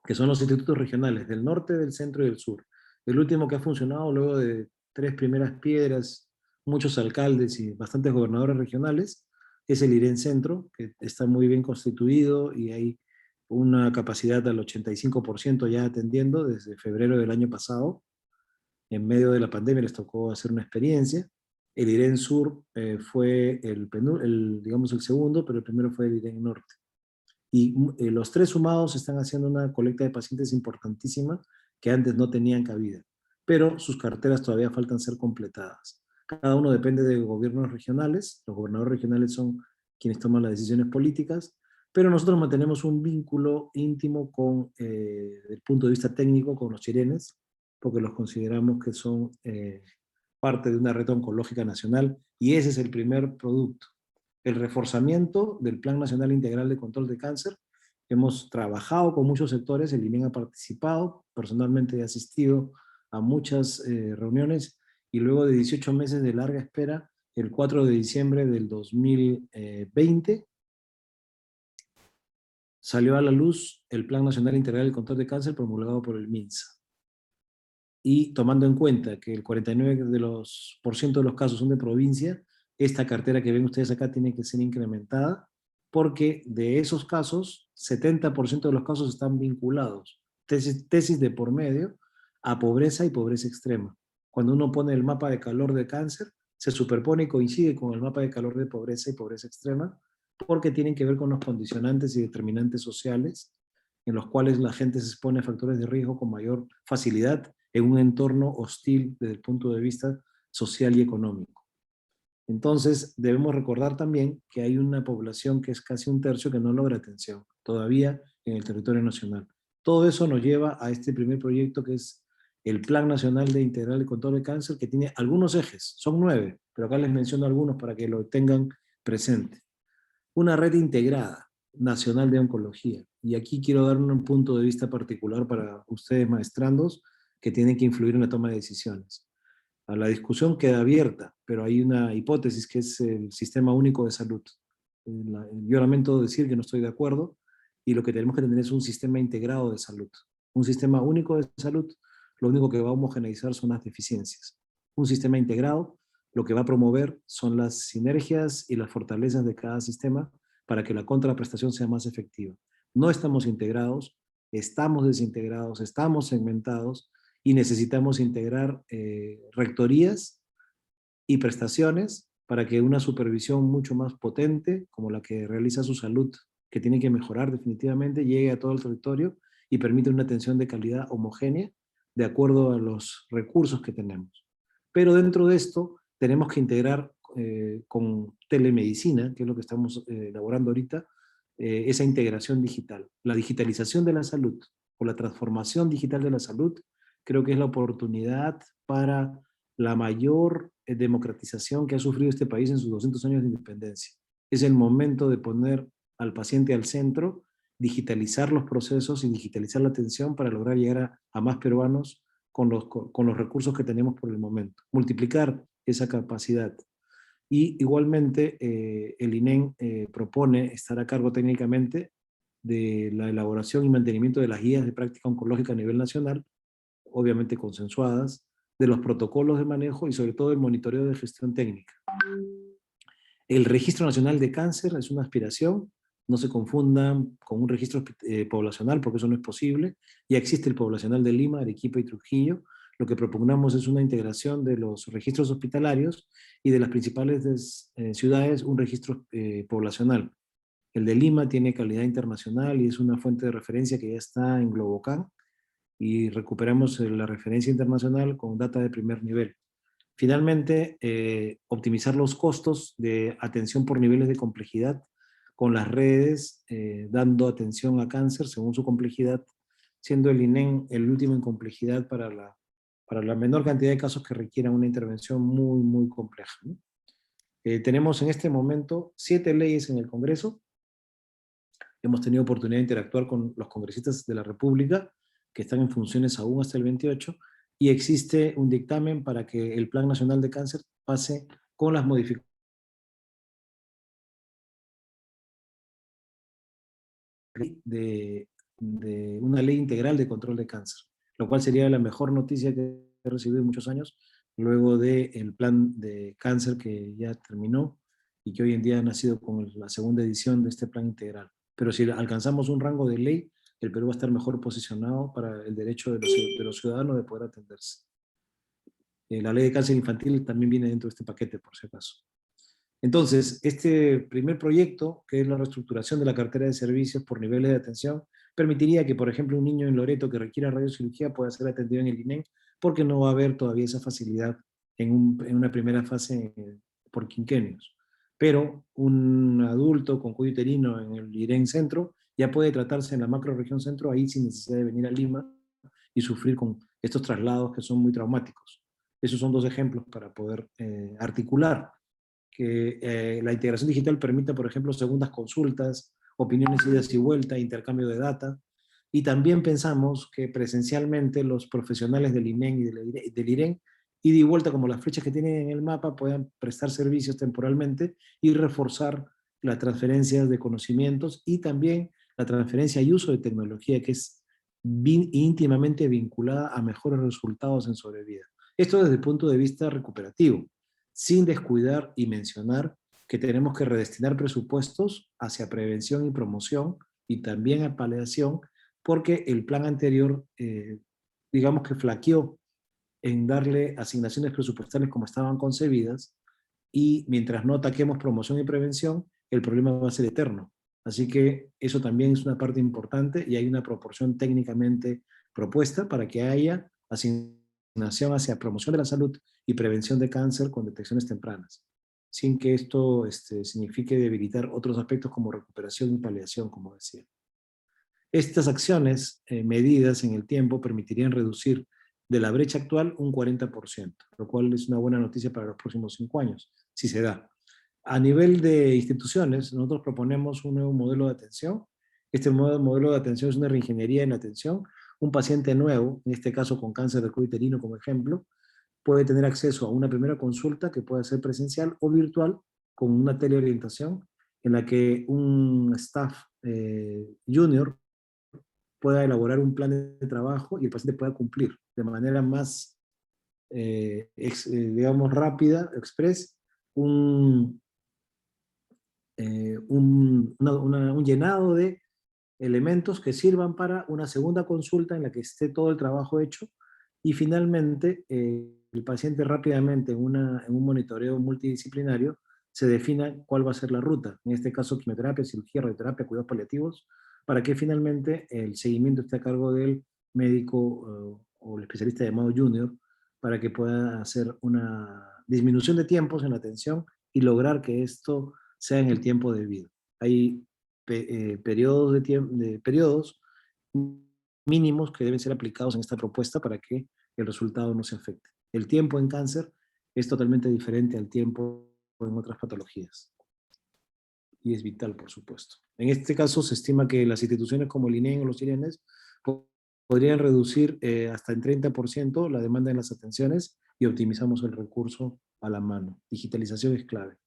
C: que son los institutos regionales del norte, del centro y del sur. El último que ha funcionado luego de 3 primeras piedras, muchos alcaldes y bastantes gobernadores regionales, es el IREN Centro, que está muy bien constituido y hay una capacidad del 85% ya atendiendo desde febrero del año pasado. En medio de la pandemia les tocó hacer una experiencia. El IREN Sur fue digamos el segundo, pero el primero fue el IREN Norte. Y los tres sumados están haciendo una colecta de pacientes importantísima que antes no tenían cabida, pero sus carteras todavía faltan ser completadas. Cada uno depende de gobiernos regionales, los gobernadores regionales son quienes toman las decisiones políticas, pero nosotros mantenemos un vínculo íntimo desde el punto de vista técnico con los chirenes, porque los consideramos que son parte de una red oncológica nacional, y ese es el primer producto. El reforzamiento del Plan Nacional Integral de Control de Cáncer. Hemos trabajado con muchos sectores, el INEM ha participado, personalmente he asistido a muchas reuniones, y luego de 18 meses de larga espera, el 4 de diciembre del 2020, salió a la luz el Plan Nacional Integral de Control de Cáncer promulgado por el MINSA. Y tomando en cuenta que el 49% de los casos son de provincia, esta cartera que ven ustedes acá tiene que ser incrementada, porque de esos casos, 70% de los casos están vinculados, tesis de por medio, a pobreza y pobreza extrema. Cuando uno pone el mapa de calor de cáncer, se superpone y coincide con el mapa de calor de pobreza y pobreza extrema, porque tienen que ver con los condicionantes y determinantes sociales en los cuales la gente se expone a factores de riesgo con mayor facilidad en un entorno hostil desde el punto de vista social y económico. Entonces, debemos recordar también que hay una población que es casi un tercio que no logra atención todavía en el territorio nacional. Todo eso nos lleva a este primer proyecto, que es el Plan Nacional de Integral y Control de Cáncer, que tiene algunos ejes, son 9, pero acá les menciono algunos para que lo tengan presente. Una red integrada nacional de oncología. Y aquí quiero dar un punto de vista particular para ustedes maestrandos que tienen que influir en la toma de decisiones. La discusión queda abierta, pero hay una hipótesis que es el Sistema Único de Salud. Yo lamento decir que no estoy de acuerdo, y lo que tenemos que tener es un sistema integrado de salud. Un sistema único de salud, lo único que va a homogeneizar son las deficiencias. Un sistema integrado, lo que va a promover son las sinergias y las fortalezas de cada sistema para que la contraprestación sea más efectiva. No estamos integrados, estamos desintegrados, estamos segmentados, y necesitamos integrar rectorías y prestaciones para que una supervisión mucho más potente, como la que realiza su salud, que tiene que mejorar definitivamente, llegue a todo el territorio y permite una atención de calidad homogénea de acuerdo a los recursos que tenemos. Pero dentro de esto tenemos que integrar con telemedicina, que es lo que estamos elaborando ahorita, esa integración digital. La digitalización de la salud o la transformación digital de la salud creo que es la oportunidad para la mayor democratización que ha sufrido este país en sus 200 años de independencia. Es el momento de poner al paciente al centro, digitalizar los procesos y digitalizar la atención para lograr llegar a más peruanos con los recursos que tenemos por el momento. Multiplicar esa capacidad. Y igualmente el INEN propone estar a cargo técnicamente de la elaboración y mantenimiento de las guías de práctica oncológica a nivel nacional, obviamente consensuadas, de los protocolos de manejo y sobre todo el monitoreo de gestión técnica. El Registro Nacional de Cáncer es una aspiración, no se confundan con un registro poblacional, porque eso no es posible. Ya existe el poblacional de Lima, Arequipa y Trujillo. Lo que propugnamos es una integración de los registros hospitalarios y de las principales ciudades, un registro poblacional. El de Lima tiene calidad internacional y es una fuente de referencia que ya está en Globocan, y recuperamos la referencia internacional con data de primer nivel. Finalmente, optimizar los costos de atención por niveles de complejidad con las redes, dando atención a cáncer según su complejidad, siendo el INEN el último en complejidad para la menor cantidad de casos que requieran una intervención muy, muy compleja, ¿no? Tenemos en este momento 7 leyes en el Congreso. Hemos tenido oportunidad de interactuar con los congresistas de la República, que están en funciones aún hasta el 28, y existe un dictamen para que el Plan Nacional de Cáncer pase con las modificaciones de una ley integral de control de cáncer, lo cual sería la mejor noticia que he recibido en muchos años, luego del plan de cáncer que ya terminó y que hoy en día ha nacido con la segunda edición de este plan integral. Pero si alcanzamos un rango de ley, el Perú va a estar mejor posicionado para el derecho de los ciudadanos de poder atenderse. La ley de cáncer infantil también viene dentro de este paquete, por si acaso. Entonces, este primer proyecto, que es la reestructuración de la cartera de servicios por niveles de atención, permitiría que, por ejemplo, un niño en Loreto que requiera radiocirugía pueda ser atendido en el INEN, porque no va a haber todavía esa facilidad en una primera fase por quinquenios. Pero un adulto con cuello uterino en el IREN Centro ya puede tratarse en la macroregión centro, ahí sin necesidad de venir a Lima y sufrir con estos traslados que son muy traumáticos. Esos son 2 ejemplos para poder articular que la integración digital permita, por ejemplo, segundas consultas, opiniones idas y vuelta, intercambio de data. Y también pensamos que presencialmente los profesionales del INEN y del IREN, ida y vuelta como las flechas que tienen en el mapa, puedan prestar servicios temporalmente y reforzar las transferencias de conocimientos y también la transferencia y uso de tecnología, que es íntimamente vinculada a mejores resultados en sobrevida. Esto desde el punto de vista recuperativo, sin descuidar y mencionar que tenemos que redestinar presupuestos hacia prevención y promoción y también a paliación, porque el plan anterior, digamos que flaqueó en darle asignaciones presupuestales como estaban concebidas, y mientras no ataquemos promoción y prevención, el problema va a ser eterno. Así que eso también es una parte importante y hay una proporción técnicamente propuesta para que haya asignación hacia promoción de la salud y prevención de cáncer con detecciones tempranas, sin que esto signifique debilitar otros aspectos como recuperación y paliación, como decía. Estas acciones medidas en el tiempo permitirían reducir de la brecha actual un 40%, lo cual es una buena noticia para los próximos 5 años, si se da. A nivel de instituciones, nosotros proponemos un nuevo modelo de atención. Este modelo de atención es una reingeniería en la atención. Un paciente nuevo, en este caso con cáncer de cuello uterino como ejemplo, puede tener acceso a una primera consulta que puede ser presencial o virtual con una teleorientación en la que un staff junior pueda elaborar un plan de trabajo y el paciente pueda cumplir de manera más, digamos, rápida, express, un un llenado de elementos que sirvan para una segunda consulta en la que esté todo el trabajo hecho y finalmente el paciente rápidamente en un monitoreo multidisciplinario se defina cuál va a ser la ruta, en este caso quimioterapia, cirugía, radioterapia, cuidados paliativos, para que finalmente el seguimiento esté a cargo del médico o el especialista llamado junior, para que pueda hacer una disminución de tiempos en la atención y lograr que esto sea en el tiempo debido. Hay periodos, periodos mínimos que deben ser aplicados en esta propuesta para que el resultado no se afecte. El tiempo en cáncer es totalmente diferente al tiempo en otras patologías. Y es vital, por supuesto. En este caso, se estima que las instituciones como el INEM o los IRENES podrían reducir hasta en 30% la demanda en las atenciones y optimizamos el recurso a la mano. Digitalización es clave.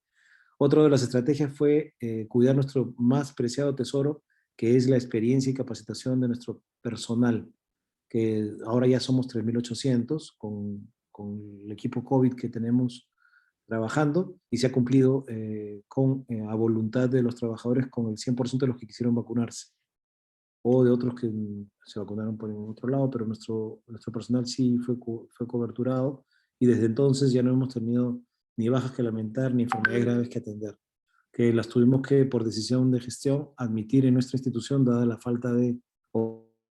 C: Otra de las estrategias fue cuidar nuestro más preciado tesoro, que es la experiencia y capacitación de nuestro personal, que ahora ya somos 3.800 con el equipo COVID que tenemos trabajando y se ha cumplido a voluntad de los trabajadores con el 100% de los que quisieron vacunarse o de otros que se vacunaron por otro lado, pero nuestro personal sí fue coberturado y desde entonces ya no hemos tenido ni bajas que lamentar ni enfermedades graves que atender, que las tuvimos que, por decisión de gestión, admitir en nuestra institución dada la falta de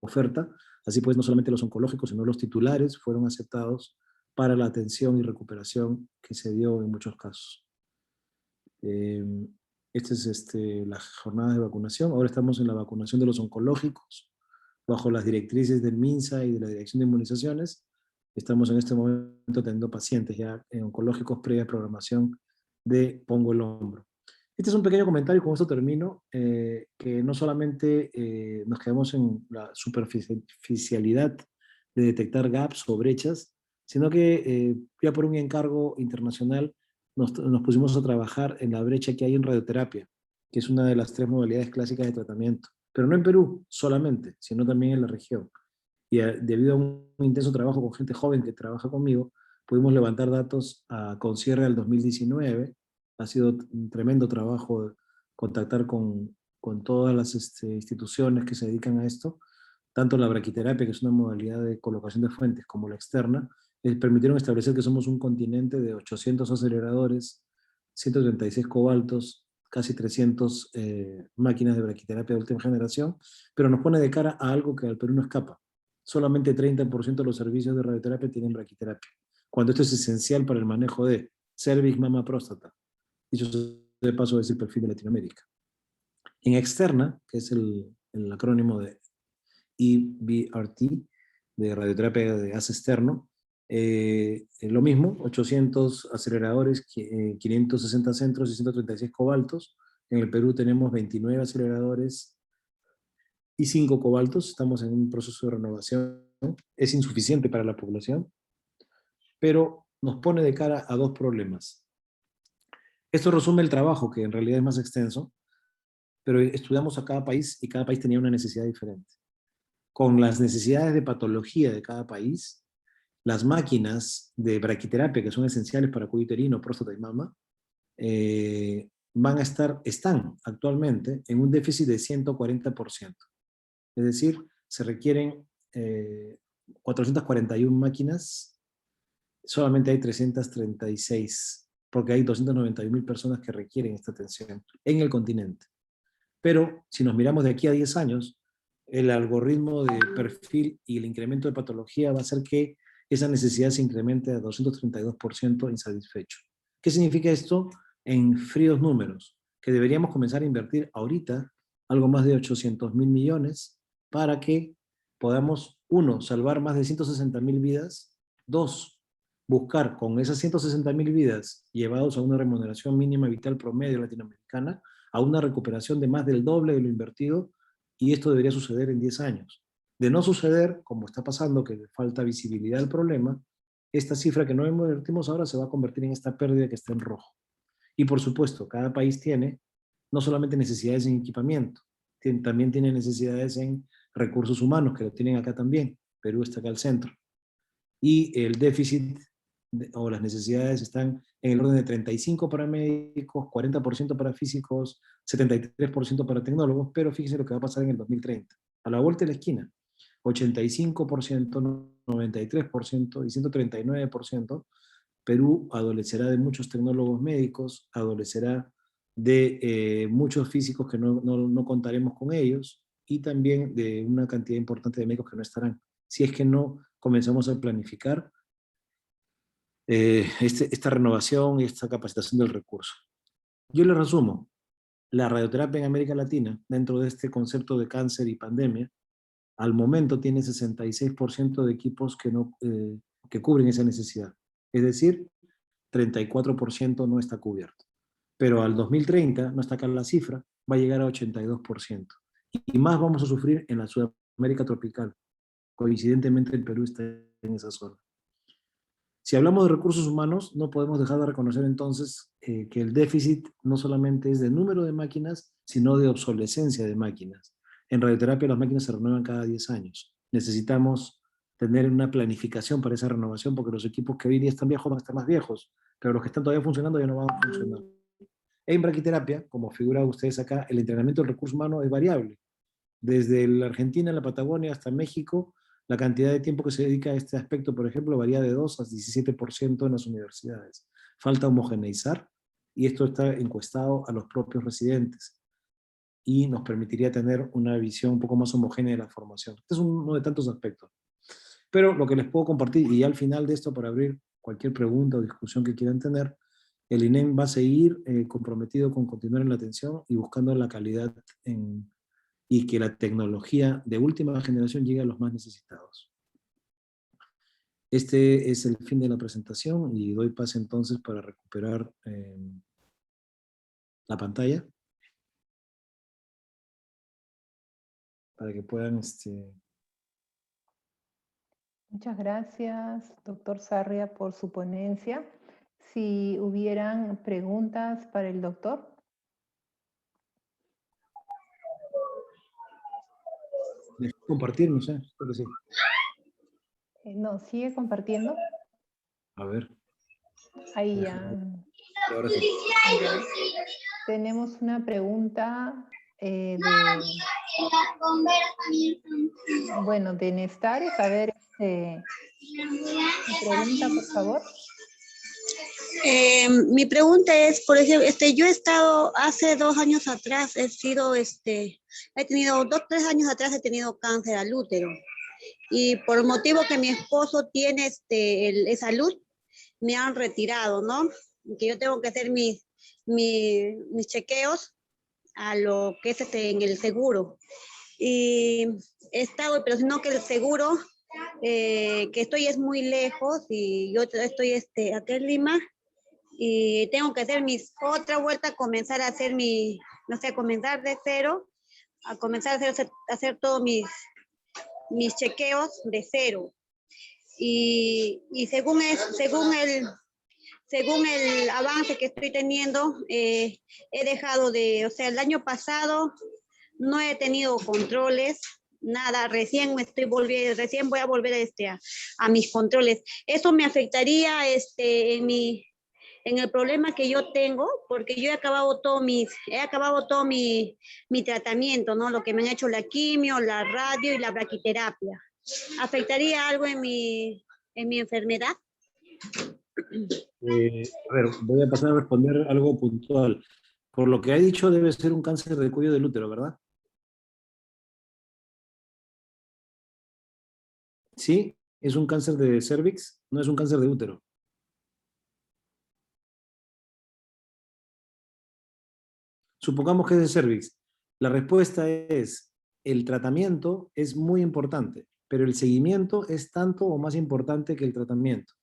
C: oferta. Así pues, no solamente los oncológicos, sino los titulares fueron aceptados para la atención y recuperación que se dio en muchos casos. Esta es la jornada de vacunación. Ahora estamos en la vacunación de los oncológicos, bajo las directrices del MINSA y de la Dirección de Inmunizaciones. Estamos en este momento teniendo pacientes ya oncológicos previa programación de Pongo el Hombro. Este es un pequeño comentario, con esto termino, que no solamente nos quedamos en la superficialidad de detectar gaps o brechas, sino que ya por un encargo internacional nos pusimos a trabajar en la brecha que hay en radioterapia, que es una de las 3 modalidades clásicas de tratamiento, pero no en Perú solamente, sino también en la región. Y debido a un intenso trabajo con gente joven que trabaja conmigo, pudimos levantar datos con cierre del 2019. Ha sido un tremendo trabajo contactar con todas las instituciones que se dedican a esto, tanto la braquiterapia, que es una modalidad de colocación de fuentes, como la externa, permitieron establecer que somos un continente de 800 aceleradores, 136 cobaltos, casi 300 máquinas de braquiterapia de última generación, pero nos pone de cara a algo que al Perú no escapa. Solamente 30% de los servicios de radioterapia tienen braquiterapia, cuando esto es esencial para el manejo de cervix, mama, próstata. Dicho de paso es el perfil de Latinoamérica. En externa, que es el acrónimo de EBRT, de radioterapia de gas externo, lo mismo, 800 aceleradores, 560 centros y 136 cobaltos. En el Perú tenemos 29 aceleradores y 5 cobaltos. Estamos en un proceso de renovación. Es insuficiente para la población, pero nos pone de cara a 2 problemas. Esto resume el trabajo, que en realidad es más extenso, pero estudiamos a cada país y cada país tenía una necesidad diferente. Con las necesidades de patología de cada país, las máquinas de braquiterapia, que son esenciales para cuello uterino, próstata y mama, están actualmente en un déficit de 140%. Es decir, se requieren 441 máquinas solamente hay 336, porque hay 291.000 personas que requieren esta atención en el continente. Pero si nos miramos de aquí a 10 años, el algoritmo de perfil y el incremento de patología va a hacer que esa necesidad se incremente a 232% insatisfecho. ¿Qué significa esto en fríos números? Que deberíamos comenzar a invertir ahorita algo más de 800.000 millones para que podamos, uno, salvar más de 160.000 vidas, dos, buscar con esas 160.000 vidas llevados a una remuneración mínima vital promedio latinoamericana, a una recuperación de más del doble de lo invertido, y esto debería suceder en 10 años. De no suceder, como está pasando, que falta visibilidad del problema, esta cifra que no invertimos ahora se va a convertir en esta pérdida que está en rojo. Y por supuesto, cada país tiene no solamente necesidades en equipamiento, también tiene necesidades en recursos humanos, que lo tienen acá también. Perú está acá al centro. Y el déficit o las necesidades están en el orden de 35 para médicos, 40% para físicos, 73% para tecnólogos, pero fíjense lo que va a pasar en el 2030. A la vuelta de la esquina, 85%, 93% y 139%, Perú adolecerá de muchos tecnólogos médicos, adolecerá de muchos físicos que no contaremos con ellos, y también de una cantidad importante de médicos que no estarán, si es que no comenzamos a planificar esta renovación y esta capacitación del recurso. Yo les resumo, la radioterapia en América Latina, dentro de este concepto de cáncer y pandemia, al momento tiene 66% de equipos que cubren esa necesidad. Es decir, 34% no está cubierto. Pero al 2030, no está acá la cifra, va a llegar a 82%. Y más vamos a sufrir en la Sudamérica tropical. Coincidentemente, el Perú está en esa zona. Si hablamos de recursos humanos, no podemos dejar de reconocer entonces que el déficit no solamente es de número de máquinas, sino de obsolescencia de máquinas. En radioterapia las máquinas se renuevan cada 10 años. Necesitamos tener una planificación para esa renovación, porque los equipos que hoy día están viejos van a estar más viejos, pero los que están todavía funcionando ya no van a funcionar. En braquiterapia, como figuran ustedes acá, el entrenamiento del recurso humano es variable. Desde la Argentina, la Patagonia, hasta México, la cantidad de tiempo que se dedica a este aspecto, por ejemplo, varía de 2 a 17% en las universidades. Falta homogeneizar, y esto está encuestado a los propios residentes, y nos permitiría tener una visión un poco más homogénea de la formación. Este es uno de tantos aspectos. Pero lo que les puedo compartir, y al final de esto, para abrir cualquier pregunta o discusión que quieran tener, el INEM va a seguir comprometido con continuar en la atención y buscando la calidad y que la tecnología de última generación llegue a los más necesitados. Este es el fin de la presentación, y doy pase entonces para recuperar la pantalla para que puedan...
B: Muchas gracias, doctor Sarria, por su ponencia. Si hubieran preguntas para el doctor.
C: Compartir, no sé, espero que sí.
B: No, sigue compartiendo.
C: A ver.
B: Ahí ya.
C: Ahora sí.
B: Ya. Tenemos una pregunta bueno, de Nestares. A ver, pregunta, por favor.
D: Mi pregunta es, por ejemplo, yo he estado hace 2 años atrás, he tenido 3 años atrás he tenido cáncer al útero, y por el motivo que mi esposo tiene salud, me han retirado, ¿no? Que yo tengo que hacer mis chequeos a lo que es en el seguro. Y he estado, pero sino que el seguro que estoy es muy lejos, y yo estoy acá en Lima, y tengo que hacer otra vuelta, comenzar a hacer no sé, comenzar de cero, a comenzar a hacer todos mis chequeos de cero. Y según el avance que estoy teniendo, he dejado o sea, el año pasado no he tenido controles, nada, recién voy a volver a mis controles. Eso me afectaría en el problema que yo tengo, porque yo he acabado todo mi tratamiento, ¿no? Lo que me han hecho la quimio, la radio y la braquiterapia. ¿Afectaría algo en mi enfermedad?
C: A ver, voy a pasar a responder algo puntual. Por lo que ha dicho, debe ser un cáncer de cuello del útero, ¿verdad? Sí, es un cáncer de cervix, no es un cáncer de útero. Supongamos que es de cervix. La respuesta es, el tratamiento es muy importante, pero el seguimiento es tanto o más importante que el tratamiento.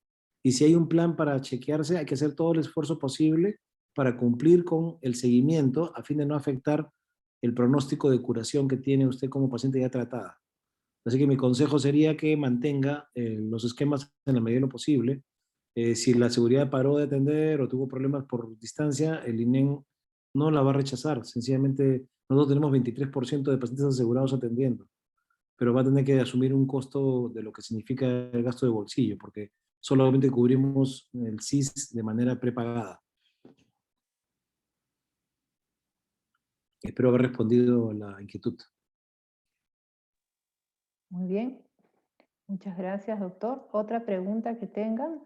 C: Y si hay un plan para chequearse, hay que hacer todo el esfuerzo posible para cumplir con el seguimiento a fin de no afectar el pronóstico de curación que tiene usted como paciente ya tratada. Así que mi consejo sería que mantenga los esquemas en la medida de lo posible. Si la seguridad paró de atender o tuvo problemas por distancia, el INEM no la va a rechazar. Sencillamente, nosotros tenemos 23% de pacientes asegurados atendiendo, pero va a tener que asumir un costo de lo que significa el gasto de bolsillo, porque solamente cubrimos el CIS de manera prepagada. Espero haber respondido a la inquietud.
B: Muy bien. Muchas gracias, doctor. ¿Otra pregunta que tengan?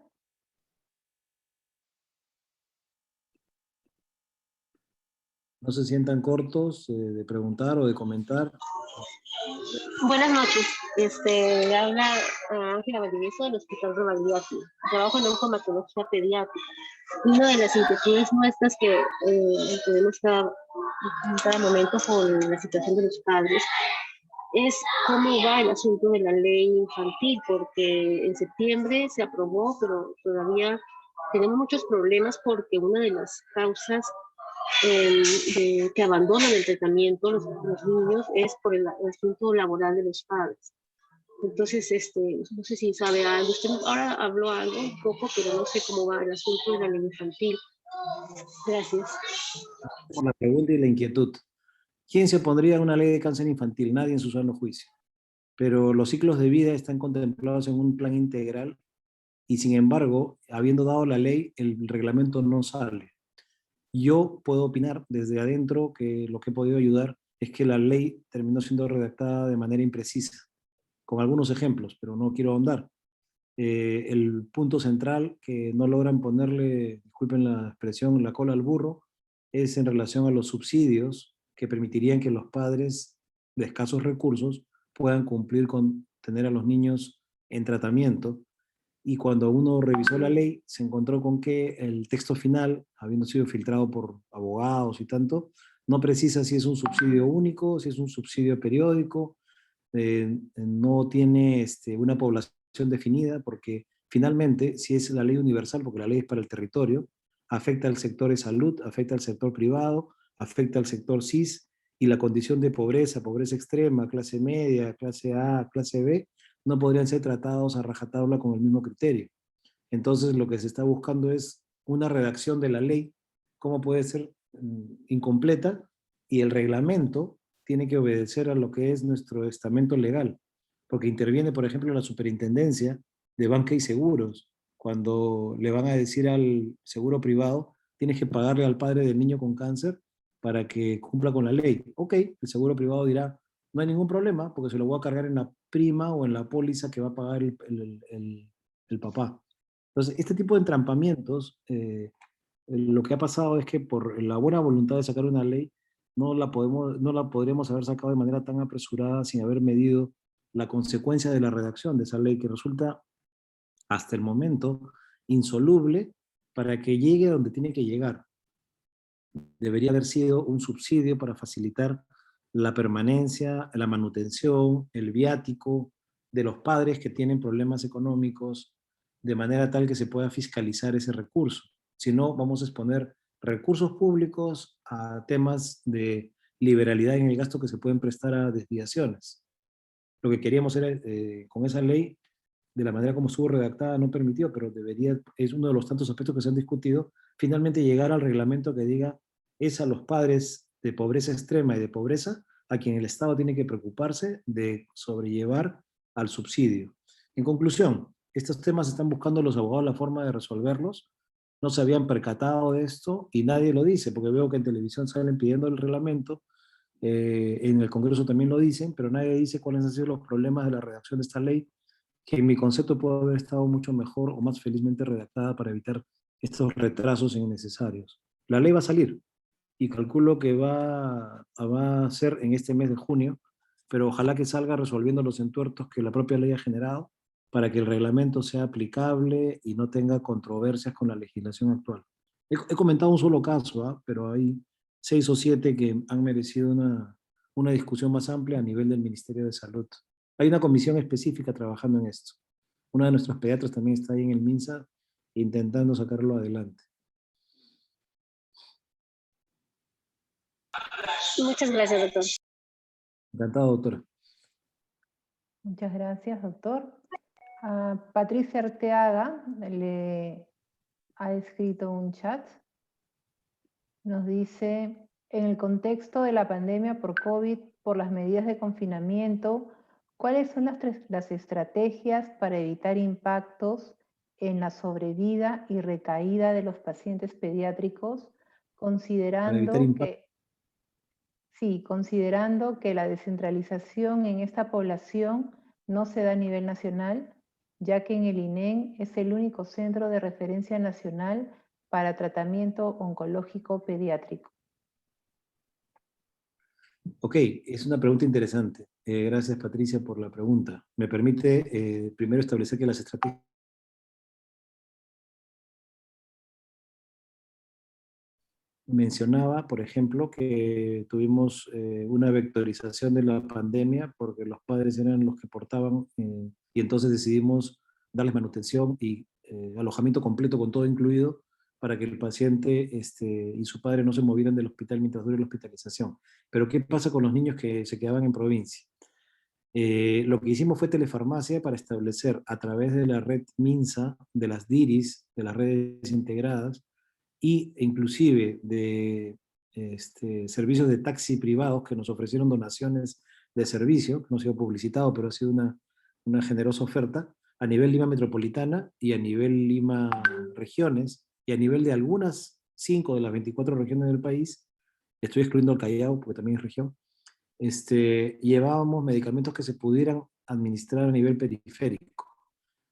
C: No se sientan cortos de preguntar o de comentar.
E: Buenas noches. Habla Ángela Valdivieso del Hospital Rovaliati. Trabajo en oncomatología pediátrica. Una de las inquietudes nuestras que tenemos en cada momento con la situación de los padres es cómo va el asunto de la ley infantil, porque en septiembre se aprobó, pero todavía tenemos muchos problemas porque una de las causas que abandonan el tratamiento los niños es por el asunto laboral de los padres. Entonces, no sé si sabe algo. Usted ahora habló algo un poco, pero no sé cómo va el asunto de la ley infantil. Gracias.
C: Por la pregunta y la inquietud. ¿Quién se opondría a una ley de cáncer infantil? Nadie en su sano juicio. Pero los ciclos de vida están contemplados en un plan integral y sin embargo, habiendo dado la ley, el reglamento no sale. Yo puedo opinar desde adentro que lo que he podido ayudar es que la ley terminó siendo redactada de manera imprecisa, con algunos ejemplos, pero no quiero ahondar. El punto central que no logran ponerle, disculpen la expresión, la cola al burro, es en relación a los subsidios que permitirían que los padres de escasos recursos puedan cumplir con tener a los niños en tratamiento. Y cuando uno revisó la ley, se encontró con que el texto final, habiendo sido filtrado por abogados y tanto, no precisa si es un subsidio único, si es un subsidio periódico, no tiene una población definida, porque finalmente, si es la ley universal, porque la ley es para el territorio, afecta al sector de salud, afecta al sector privado, afecta al sector CIS, y la condición de pobreza, pobreza extrema, clase media, clase A, clase B, no podrían ser tratados a rajatabla con el mismo criterio. Entonces, lo que se está buscando es una redacción de la ley, cómo puede ser incompleta, y el reglamento tiene que obedecer a lo que es nuestro estamento legal, porque interviene, por ejemplo, la superintendencia de banca y seguros, cuando le van a decir al seguro privado, tienes que pagarle al padre del niño con cáncer para que cumpla con la ley. Ok, el seguro privado dirá, no hay ningún problema, porque se lo voy a cargar en la prima o en la póliza que va a pagar el papá. Entonces, este tipo de entrampamientos, lo que ha pasado es que por la buena voluntad de sacar una ley, no la podríamos haber sacado de manera tan apresurada sin haber medido la consecuencia de la redacción de esa ley, que resulta hasta el momento insoluble para que llegue a donde tiene que llegar. Debería haber sido un subsidio para facilitar la permanencia, la manutención, el viático de los padres que tienen problemas económicos, de manera tal que se pueda fiscalizar ese recurso. Si no, vamos a exponer recursos públicos a temas de liberalidad en el gasto que se pueden prestar a desviaciones. Lo que queríamos era, con esa ley, de la manera como estuvo redactada, no permitió, pero es uno de los tantos aspectos que se han discutido, finalmente llegar al reglamento que diga es a los padres de pobreza extrema y de pobreza a quien el Estado tiene que preocuparse de sobrellevar al subsidio. En conclusión, estos temas están buscando los abogados la forma de resolverlos, no se habían percatado de esto y nadie lo dice, porque veo que en televisión salen pidiendo el reglamento, en el Congreso también lo dicen, pero nadie dice cuáles han sido los problemas de la redacción de esta ley, que en mi concepto puede haber estado mucho mejor o más felizmente redactada para evitar estos retrasos innecesarios. La ley va a salir y calculo que va a ser en este mes de junio, pero ojalá que salga resolviendo los entuertos que la propia ley ha generado para que el reglamento sea aplicable y no tenga controversias con la legislación actual. He comentado un solo caso, ¿ah? Pero hay 6 o 7 que han merecido una discusión más amplia a nivel del Ministerio de Salud. Hay una comisión específica trabajando en esto. Uno de nuestros pediatras también está ahí en el MINSA intentando sacarlo adelante.
E: Muchas gracias, doctor.
C: Encantado, doctora.
B: Muchas gracias, doctor. Patricia Arteaga le ha escrito un chat. Nos dice, en el contexto de la pandemia por COVID, por las medidas de confinamiento, ¿cuáles son las estrategias para evitar impactos en la sobrevida y recaída de los pacientes pediátricos, considerando que la descentralización en esta población no se da a nivel nacional, ya que en el INEN es el único centro de referencia nacional para tratamiento oncológico pediátrico?
C: Ok, es una pregunta interesante. Gracias, Patricia, por la pregunta. Me permite primero establecer que las estrategias mencionaba, por ejemplo, que tuvimos una vectorización de la pandemia porque los padres eran los que portaban y entonces decidimos darles manutención y alojamiento completo con todo incluido para que el paciente y su padre no se movieran del hospital mientras dure la hospitalización. Pero ¿qué pasa con los niños que se quedaban en provincia? Lo que hicimos fue telefarmacia para establecer a través de la red MINSA, de las DIRIS, de las redes integradas, e inclusive de servicios de taxi privados que nos ofrecieron donaciones de servicio, que no ha sido publicitado, pero ha sido una generosa oferta, a nivel Lima Metropolitana y a nivel Lima Regiones, y a nivel de algunas 5 de las 24 regiones del país, estoy excluyendo el Callao porque también es región, llevábamos medicamentos que se pudieran administrar a nivel periférico.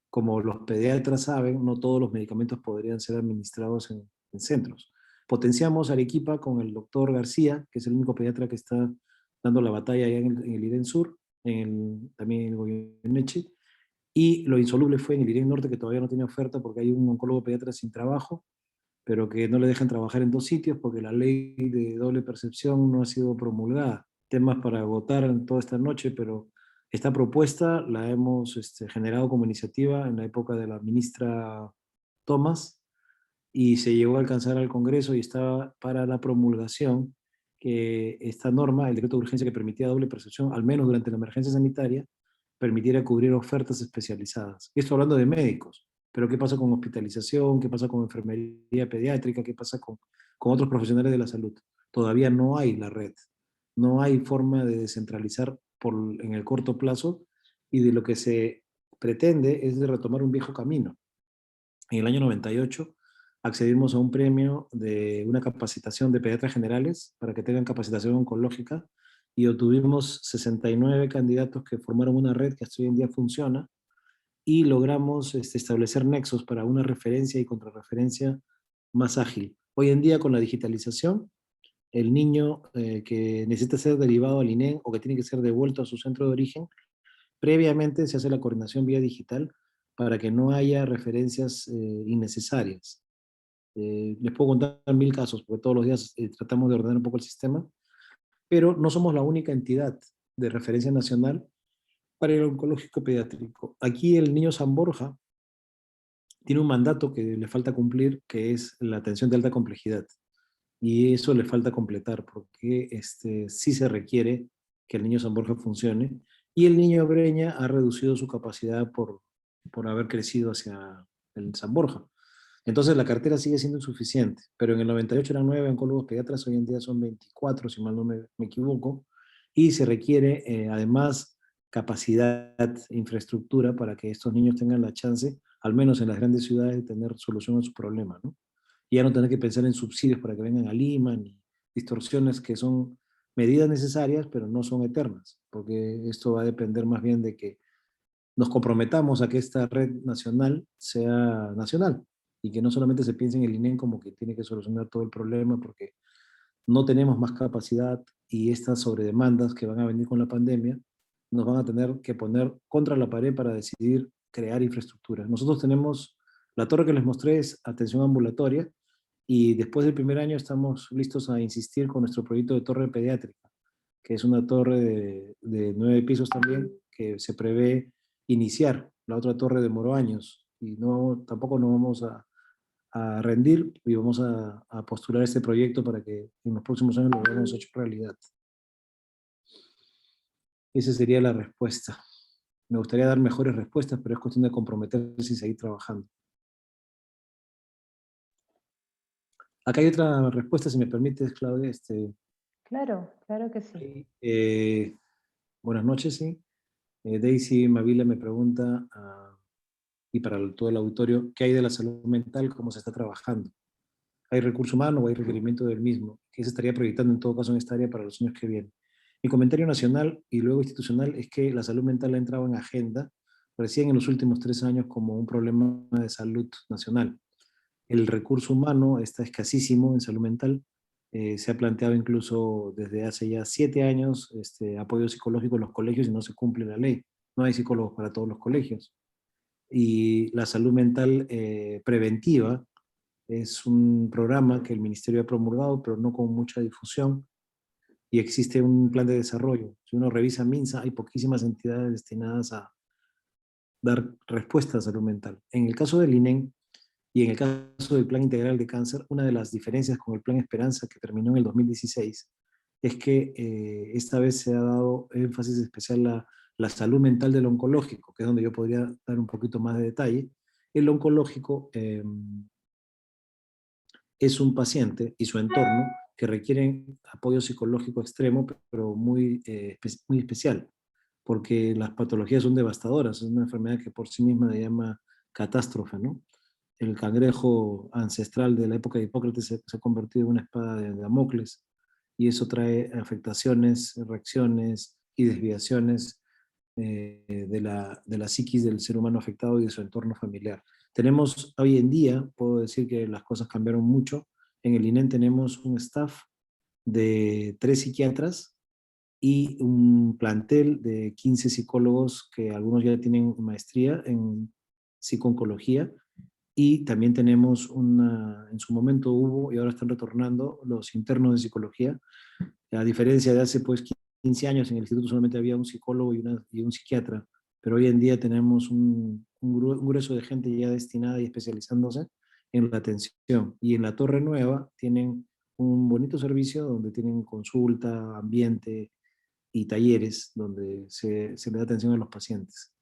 C: Como los pediatras saben, no todos los medicamentos podrían ser administrados en centros. Potenciamos Arequipa con el doctor García, que es el único pediatra que está dando la batalla allá en el IREN Sur, también en el Goyeneche, y lo insoluble fue en el IREN Norte, que todavía no tiene oferta porque hay un oncólogo pediatra sin trabajo, pero que no le dejan trabajar en 2 sitios porque la ley de doble percepción no ha sido promulgada. Temas para votar en toda esta noche, pero esta propuesta la hemos generado como iniciativa en la época de la ministra Tomás y se llegó a alcanzar al Congreso y estaba para la promulgación que esta norma, el decreto de urgencia que permitía doble percepción, al menos durante la emergencia sanitaria, permitiera cubrir ofertas especializadas. Esto hablando de médicos, pero ¿qué pasa con hospitalización? ¿Qué pasa con enfermería pediátrica? ¿Qué pasa con otros profesionales de la salud? Todavía no hay la red, no hay forma de descentralizar en el corto plazo y de lo que se pretende es de retomar un viejo camino. En el año 98 accedimos a un premio de una capacitación de pediatras generales para que tengan capacitación oncológica y obtuvimos 69 candidatos que formaron una red que hasta hoy en día funciona y logramos establecer nexos para una referencia y contrarreferencia más ágil. Hoy en día con la digitalización, el niño que necesita ser derivado al INEN o que tiene que ser devuelto a su centro de origen, previamente se hace la coordinación vía digital para que no haya referencias innecesarias. Les puedo contar 1000 casos, porque todos los días tratamos de ordenar un poco el sistema, pero no somos la única entidad de referencia nacional para el oncológico pediátrico. Aquí el niño San Borja tiene un mandato que le falta cumplir, que es la atención de alta complejidad. Y eso le falta completar, porque sí se requiere que el niño San Borja funcione. Y el niño Breña ha reducido su capacidad por haber crecido hacia el San Borja. Entonces la cartera sigue siendo insuficiente, pero en el 98 eran 9 oncólogos pediatras, hoy en día son 24, si mal no me equivoco, y se requiere además capacidad, infraestructura para que estos niños tengan la chance, al menos en las grandes ciudades, de tener solución a sus problemas, ¿no? Y ya no tener que pensar en subsidios para que vengan a Lima, ni distorsiones que son medidas necesarias, pero no son eternas, porque esto va a depender más bien de que nos comprometamos a que esta red nacional sea nacional y que no solamente se piense en el INEM como que tiene que solucionar todo el problema, porque no tenemos más capacidad y estas sobredemandas que van a venir con la pandemia nos van a tener que poner contra la pared para decidir crear infraestructura. Nosotros tenemos, la torre que les mostré es atención ambulatoria, y después del primer año estamos listos a insistir con nuestro proyecto de torre pediátrica, que es una torre de 9 pisos también, que se prevé iniciar. La otra torre demoró años y no, tampoco nos vamos a rendir y vamos a postular este proyecto para que en los próximos años lo veamos hecho realidad. Esa sería la respuesta. Me gustaría dar mejores respuestas, pero es cuestión de comprometerse y seguir trabajando. Acá hay otra respuesta, si me permites, Claudia.
B: Claro, claro que sí.
C: Buenas noches, sí. Daisy Mavila me pregunta, y para todo el auditorio, ¿qué hay de la salud mental? ¿Cómo se está trabajando? ¿Hay recurso humano o hay requerimiento del mismo? ¿Qué se estaría proyectando en todo caso en esta área para los años que vienen? Mi comentario nacional y luego institucional es que la salud mental ha entrado en agenda recién en los últimos 3 años como un problema de salud nacional. El recurso humano está escasísimo en salud mental. Se ha planteado incluso desde hace ya 7 años apoyo psicológico en los colegios y no se cumple la ley. No hay psicólogos para todos los colegios. Y la salud mental preventiva es un programa que el Ministerio ha promulgado, pero no con mucha difusión, y existe un plan de desarrollo. Si uno revisa MINSA, hay poquísimas entidades destinadas a dar respuesta a salud mental. En el caso del INEM y en el caso del Plan Integral de Cáncer, una de las diferencias con el Plan Esperanza, que terminó en el 2016, es que esta vez se ha dado énfasis especial a la salud mental del oncológico, que es donde yo podría dar un poquito más de detalle. El oncológico es un paciente y su entorno que requieren apoyo psicológico extremo, pero muy especial, porque las patologías son devastadoras. Es una enfermedad que por sí misma se llama catástrofe, ¿no? El cangrejo ancestral de la época de Hipócrates se ha convertido en una espada de Damocles, y eso trae afectaciones, reacciones y desviaciones de la psiquis del ser humano afectado y de su entorno familiar. Tenemos hoy en día, puedo decir que las cosas cambiaron mucho. En el INEM tenemos un staff de 3 psiquiatras y un plantel de 15 psicólogos, que algunos ya tienen maestría en psico-oncología, y también tenemos en su momento hubo, y ahora están retornando, los internos de psicología. A diferencia de hace pues 15 años, en el instituto solamente había un psicólogo y un psiquiatra, pero hoy en día tenemos un grueso de gente ya destinada y especializándose en la atención. Y en la Torre Nueva tienen un bonito servicio donde tienen consulta, ambiente y talleres donde se le da atención a los pacientes.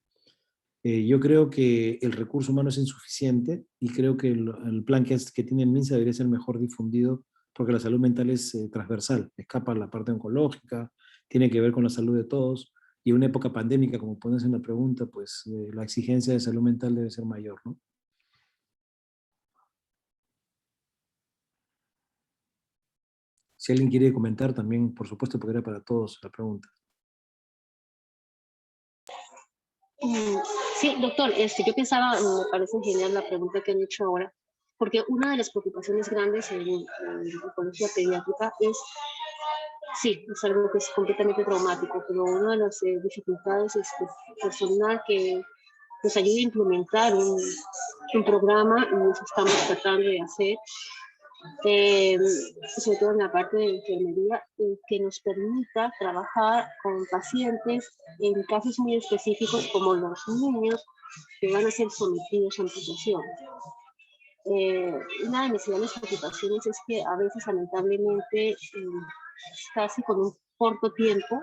C: Yo creo que el recurso humano es insuficiente, y creo que el plan que tiene el MINSA debería ser mejor difundido, porque la salud mental es transversal, escapa a la parte oncológica, tiene que ver con la salud de todos, y en una época pandémica, como pones en la pregunta, pues la exigencia de salud mental debe ser mayor, ¿no? Si alguien quiere comentar también, por supuesto, porque era para todos la pregunta.
E: Sí, doctor, yo pensaba, me parece genial la pregunta que han hecho ahora, porque una de las preocupaciones grandes en oncología pediátrica es, sí, es algo que es completamente traumático, pero una de las dificultades es personal que nos ayude a implementar un programa, y eso estamos tratando de hacer, sobre todo en la parte de enfermería, que nos permita trabajar con pacientes en casos muy específicos, como los niños que van a ser sometidos a amputación. Una de mis grandes preocupaciones es que a veces, lamentablemente, casi con un corto tiempo,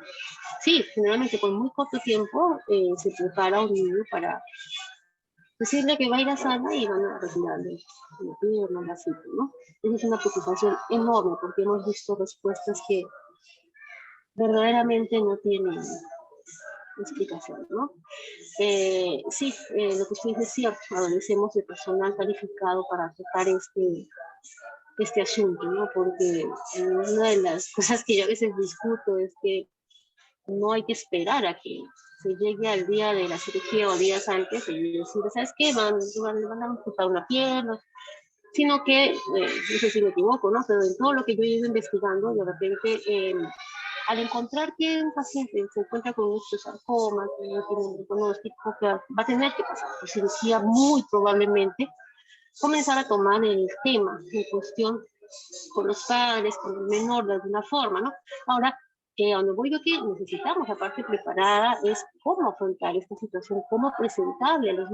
E: sí, generalmente con muy corto tiempo, se prepara un niño para decirle que va a ir a sana y van a retirarle la pierna, el bracito, ¿no? Esa es una preocupación enorme, porque hemos visto respuestas que verdaderamente no tienen explicación, ¿no? Sí, lo que usted dice es cierto, adolecemos de personal calificado para tocar este asunto, ¿no? Porque una de las cosas que yo a veces discuto es que no hay que esperar a que se llegue al día de la cirugía o días antes y decir, ¿sabes qué? Van a amputar una pierna, sino que, no sé si me equivoco, ¿no? Pero en todo lo que yo he ido investigando, de repente, al encontrar que un paciente se encuentra con un sarcoma, que no tiene un diagnóstico, que va a tener que pasar por cirugía muy probablemente, comenzar a tomar el tema en cuestión con los padres, con el menor de alguna forma, ¿no? Ahora, donde voy yo que necesitamos la parte preparada es cómo afrontar esta situación, cómo presentarle a los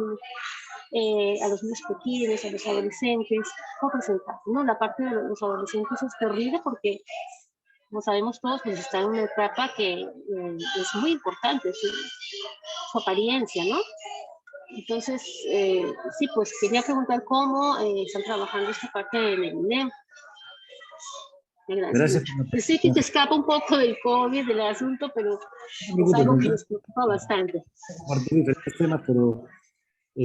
E: niños pequeños, a los adolescentes, cómo presentar, ¿no? La parte de los adolescentes es terrible porque, como sabemos todos, pues está en una etapa que es muy importante, su apariencia, ¿no? Entonces, sí, pues quería preguntar cómo están trabajando esta parte del INEM.
C: Gracias
E: Mucho.
C: por la
E: Sé que te escapa un poco del COVID, del asunto, pero es algo que nos preocupa bastante.
C: compartir diferentes temas, pero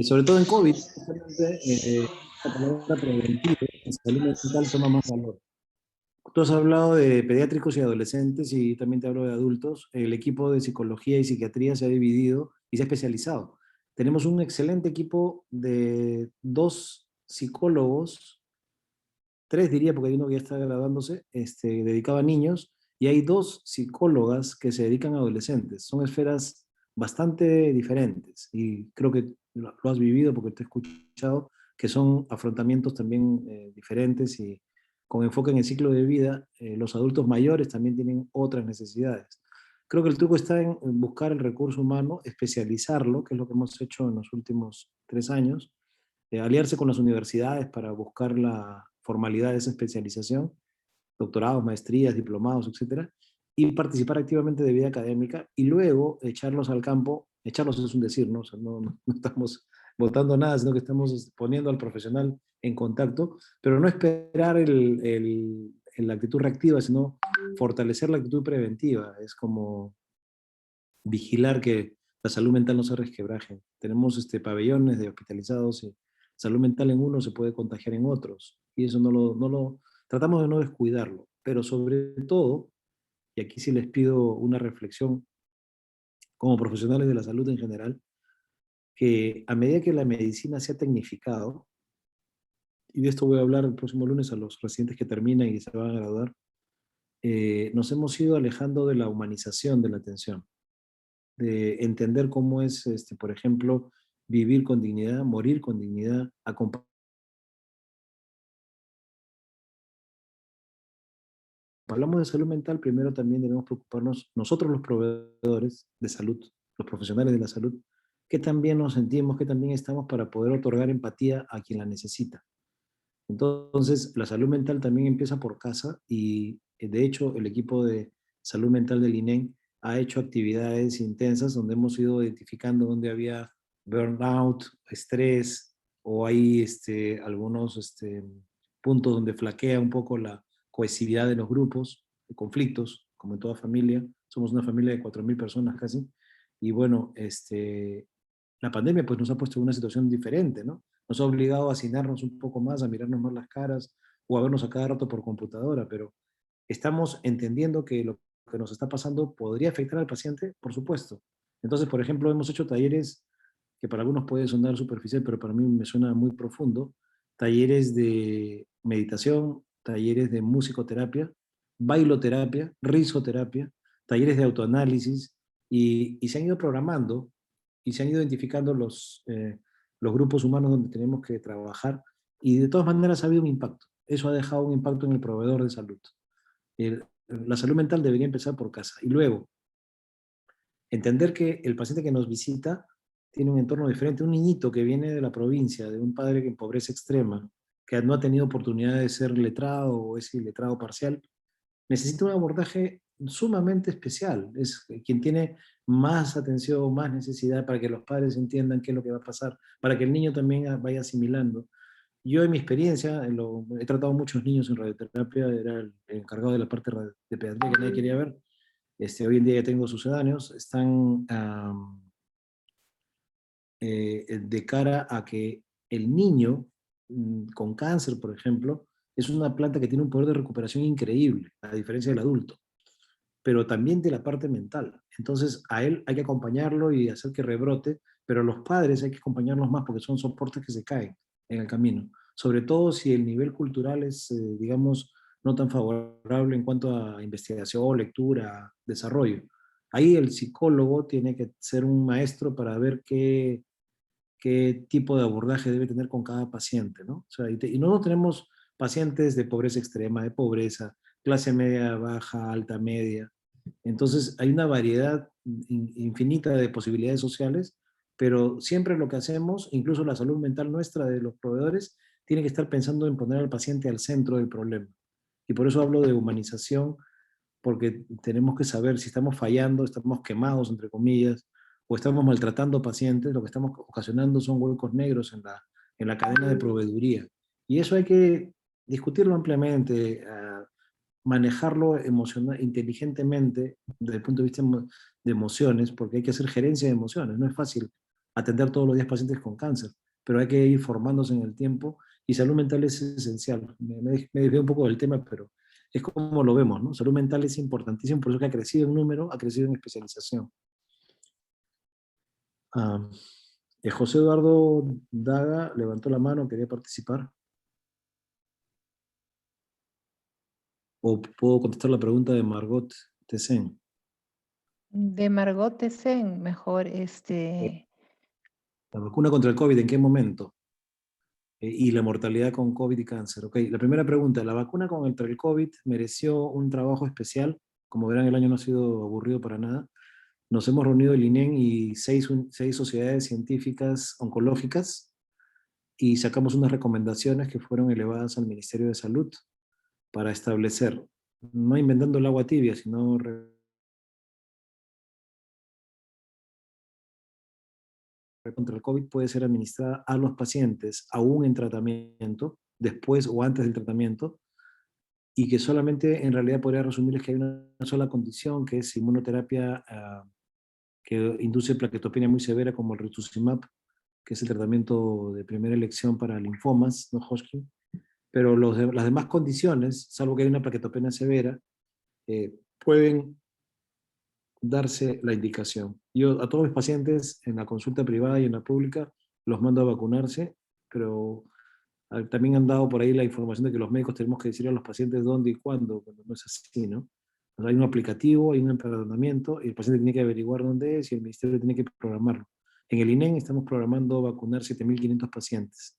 C: sobre todo en COVID, justamente, la palabra preventivo en salud mental toma más valor. Tú has hablado de pediátricos y adolescentes y también te hablo de adultos. El equipo de psicología y psiquiatría se ha dividido y se ha especializado. Tenemos un excelente equipo de 2 psicólogos, 3 diría, porque hay uno que ya está graduándose, dedicado a niños, y hay 2 psicólogas que se dedican a adolescentes. Son esferas bastante diferentes y creo que lo has vivido porque te he escuchado, que son afrontamientos también diferentes y con enfoque en el ciclo de vida. Los adultos mayores también tienen otras necesidades. Creo que el truco está en buscar el recurso humano, especializarlo, que es lo que hemos hecho en los últimos 3 años, aliarse con las universidades para buscar la formalidad de esa especialización, doctorados, maestrías, diplomados, etcétera, y participar activamente de vida académica y luego echarlos al campo. Echarlos es un decir, ¿no? O sea, no estamos votando nada, sino que estamos poniendo al profesional en contacto, pero no esperar la actitud reactiva, sino fortalecer la actitud preventiva. Es como vigilar que la salud mental no se resquebraje. Tenemos pabellones de hospitalizados y salud mental en uno se puede contagiar en otros. Y eso tratamos de no descuidarlo. Pero sobre todo, y aquí sí les pido una reflexión como profesionales de la salud en general, que a medida que la medicina se ha tecnificado, y de esto voy a hablar el próximo lunes a los residentes que terminan y se van a graduar, nos hemos ido alejando de la humanización de la atención, de entender cómo es, por ejemplo, vivir con dignidad, morir con dignidad, hablamos de salud mental, primero también debemos preocuparnos nosotros los proveedores de salud, los profesionales de la salud, que también nos sentimos, que también estamos para poder otorgar empatía a quien la necesita. Entonces, la salud mental también empieza por casa y, de hecho, el equipo de salud mental del INEM ha hecho actividades intensas donde hemos ido identificando dónde había burnout, estrés, o hay algunos puntos donde flaquea un poco la cohesividad de los grupos, de conflictos, como en toda familia. Somos una familia de 4.000 personas casi. Y bueno, la pandemia pues nos ha puesto en una situación diferente, ¿no? Nos ha obligado a hacinarnos un poco más, a mirarnos más las caras o a vernos a cada rato por computadora, pero estamos entendiendo que lo que nos está pasando podría afectar al paciente, por supuesto. Entonces, por ejemplo, hemos hecho talleres que para algunos puede sonar superficial, pero para mí me suena muy profundo, talleres de meditación, talleres de musicoterapia, bailoterapia, risoterapia, talleres de autoanálisis, y se han ido programando y se han ido identificando los grupos humanos donde tenemos que trabajar, y de todas maneras ha habido un impacto. Eso ha dejado un impacto en el proveedor de salud. La salud mental debería empezar por casa. Y luego, entender que el paciente que nos visita tiene un entorno diferente. Un niñito que viene de la provincia, de un padre en pobreza extrema, que no ha tenido oportunidad de ser letrado o es iletrado parcial, necesita un abordaje sumamente especial. Es quien tiene más atención, más necesidad para que los padres entiendan qué es lo que va a pasar, para que el niño también vaya asimilando. Yo en mi experiencia, he tratado muchos niños en radioterapia, era el encargado de la parte de pediatría que nadie quería ver. Hoy en día ya tengo sucedáneos, están de cara a que el niño con cáncer, por ejemplo, es una planta que tiene un poder de recuperación increíble, a diferencia del adulto. pero también de la parte mental. Entonces a él hay que acompañarlo y hacer que rebrote, pero a los padres hay que acompañarlos más porque son soportes que se caen en el camino. Sobre todo si el nivel cultural es, digamos, no tan favorable en cuanto a investigación, lectura, desarrollo. Ahí el psicólogo tiene que ser un maestro para ver qué tipo de abordaje debe tener con cada paciente, ¿no? O sea, y nosotros tenemos pacientes de pobreza extrema, de pobreza, clase media, baja, alta, media. Entonces hay una variedad infinita de posibilidades sociales, pero siempre lo que hacemos, incluso la salud mental nuestra de los proveedores, tiene que estar pensando en poner al paciente al centro del problema. Y por eso hablo de humanización, porque tenemos que saber si estamos fallando, estamos quemados, entre comillas, o estamos maltratando pacientes, lo que estamos ocasionando son huecos negros en la cadena de proveeduría. Y eso hay que discutirlo ampliamente, manejarlo inteligentemente desde el punto de vista de emociones, porque hay que hacer gerencia de emociones. No es fácil atender todos los días pacientes con cáncer, pero hay que ir formándose en el tiempo y salud mental es esencial. Me desvío un poco del tema, pero es como lo vemos, ¿no? Salud mental es importantísimo, por eso que ha crecido en número, ha crecido en especialización. José Eduardo Daga levantó la mano, quería participar. O puedo contestar la pregunta de Margot Tesen.
B: De Margot Tesen, mejor
C: La vacuna contra el COVID, ¿en qué momento? Y la mortalidad con COVID y cáncer. Okay. La primera pregunta, ¿la vacuna contra el COVID mereció un trabajo especial? Como verán, el año no ha sido aburrido para nada. Nos hemos reunido el INEN y seis sociedades científicas oncológicas y sacamos unas recomendaciones que fueron elevadas al Ministerio de Salud para establecer, no inventando el agua tibia, sino contra el COVID puede ser administrada a los pacientes aún en tratamiento, después o antes del tratamiento, y que solamente en realidad podría resumirles que hay una sola condición, que es inmunoterapia que induce plaquetopenia muy severa, como el rituximab, que es el tratamiento de primera elección para linfomas, no Hodgkin. Pero las demás condiciones, salvo que hay una plaquetopenia severa, pueden darse la indicación. Yo a todos mis pacientes en la consulta privada y en la pública los mando a vacunarse, pero también han dado por ahí la información de que los médicos tenemos que decirle a los pacientes dónde y cuándo, cuando no es así, ¿no? O sea, hay un aplicativo, hay un empadronamiento, y el paciente tiene que averiguar dónde es y el ministerio tiene que programarlo. En el INEN estamos programando vacunar 7.500 pacientes.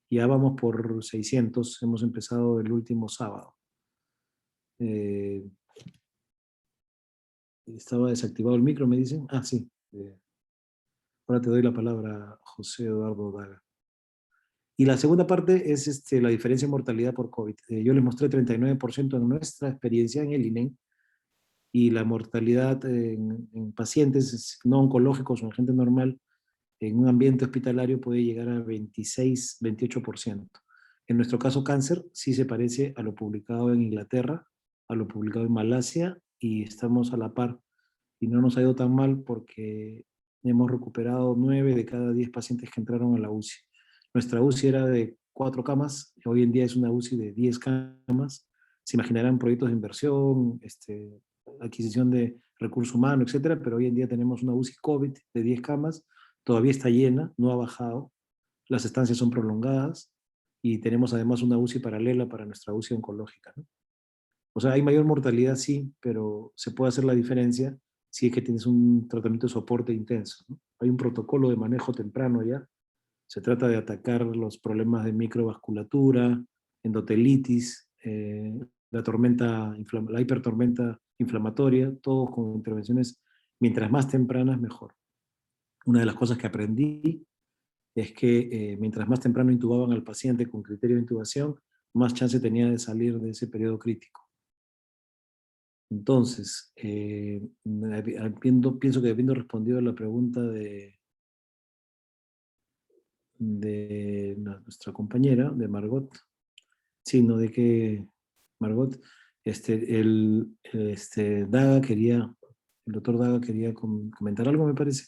C: Ya vamos por 600, hemos empezado el último sábado. Estaba desactivado el micro, me dicen. Ah, sí. Ahora te doy la palabra, José Eduardo Daga. Y la segunda parte es la diferencia en mortalidad por COVID. Yo les mostré 39% en nuestra experiencia en el INEN, y la mortalidad en pacientes no oncológicos o en gente normal en un ambiente hospitalario puede llegar a 26, 28%. En nuestro caso cáncer sí se parece a lo publicado en Inglaterra, a lo publicado en Malasia, y estamos a la par. Y no nos ha ido tan mal porque hemos recuperado 9 de cada 10 pacientes que entraron a la UCI. Nuestra UCI era de 4 camas, hoy en día es una UCI de 10 camas. Se imaginarán proyectos de inversión, adquisición de recursos humanos, etcétera, pero hoy en día tenemos una UCI COVID de 10 camas, todavía está llena, no ha bajado, las estancias son prolongadas y tenemos además una UCI paralela para nuestra UCI oncológica, ¿no? O sea, hay mayor mortalidad, sí, pero se puede hacer la diferencia si es que tienes un tratamiento de soporte intenso, ¿no? Hay un protocolo de manejo temprano ya. Se trata de atacar los problemas de microvasculatura, endotelitis, la hipertormenta inflamatoria, todo con intervenciones mientras más tempranas mejor. Una de las cosas que aprendí es que mientras más temprano intubaban al paciente con criterio de intubación, más chance tenía de salir de ese periodo crítico. Entonces, pienso que habiendo respondido a la pregunta de nuestra compañera, de Margot, sí, no de que Margot, Daga quería, el doctor Daga quería comentar algo, me parece,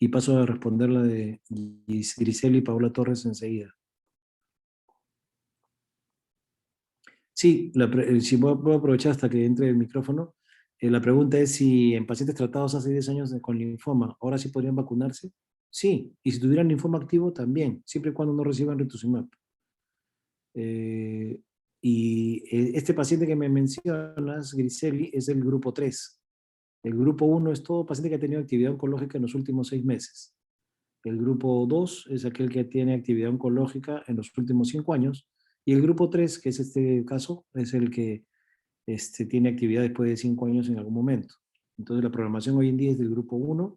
C: y paso a responder la de Grisel y Paola Torres enseguida. Sí, si voy a aprovechar hasta que entre el micrófono. La pregunta es si en pacientes tratados hace 10 años con linfoma, ¿ahora sí podrían vacunarse? Sí, y si tuvieran linfoma activo también, siempre y cuando no reciban rituximab. Este paciente que me mencionas, Griseli, es el grupo 3. El grupo 1 es todo paciente que ha tenido actividad oncológica en los últimos 6 meses. El grupo 2 es aquel que tiene actividad oncológica en los últimos 5 años. Y el grupo 3, que es este caso, es el que tiene actividad después de 5 años en algún momento. Entonces la programación hoy en día es del grupo 1,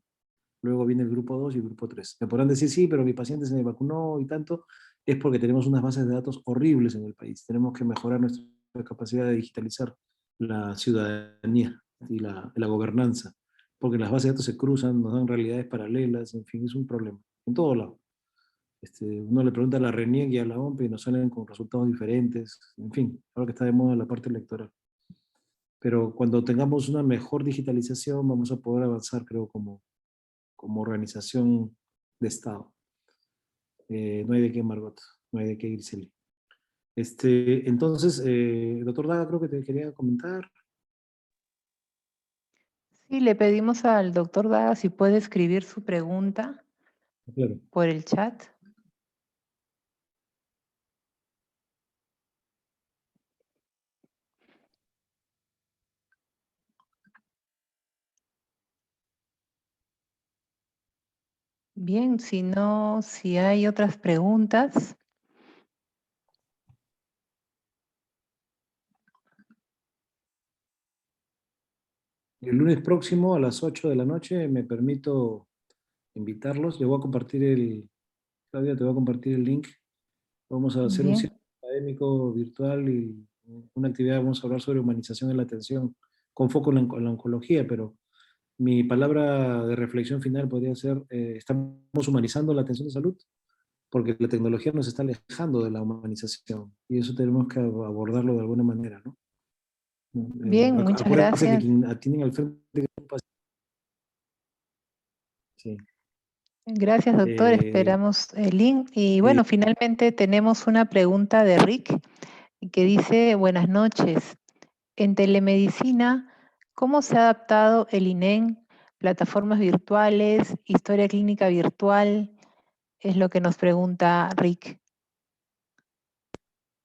C: luego viene el grupo 2 y el grupo 3. Me podrán decir, sí, pero mi paciente se me vacunó y tanto. Es porque tenemos unas bases de datos horribles en el país. Tenemos que mejorar nuestra capacidad de digitalizar la ciudadanía y la gobernanza, porque las bases de datos se cruzan, nos dan realidades paralelas, en fin, es un problema, en todo lado. Uno le pregunta a la RENIEC y a la OMP y nos salen con resultados diferentes, en fin, ahora que está de moda la parte electoral. Pero cuando tengamos una mejor digitalización vamos a poder avanzar, creo, como organización de Estado. No hay de qué, Margot, no hay de qué, Griseli. Entonces, doctor Daga, creo que te quería comentar.
B: Sí, le pedimos al doctor Daga si puede escribir su pregunta
C: Claro.
B: por el chat. Bien, si no, si hay otras preguntas.
C: El lunes próximo a las 8 de la noche me permito invitarlos. Le voy a compartir Claudia, te voy a compartir el link. Vamos a hacer un
B: Bien,
C: cierre académico virtual y una actividad, vamos a hablar sobre humanización en la atención, con foco en la oncología, pero mi palabra de reflexión final podría ser, estamos humanizando la atención de salud, porque la tecnología nos está alejando de la humanización, y eso tenemos que abordarlo de alguna manera, ¿no?
B: bien, muchas
C: Acuérdense que
B: gracias.
C: quien atienden al frente... Sí.
B: Gracias, doctor.
C: Eh,
B: Esperamos el link. Y
C: eh,
B: bueno, finalmente tenemos una pregunta de Rick que dice, buenas noches. En telemedicina, ¿cómo se ha adaptado el INEM, plataformas virtuales, historia clínica virtual? Es lo que nos pregunta Rick.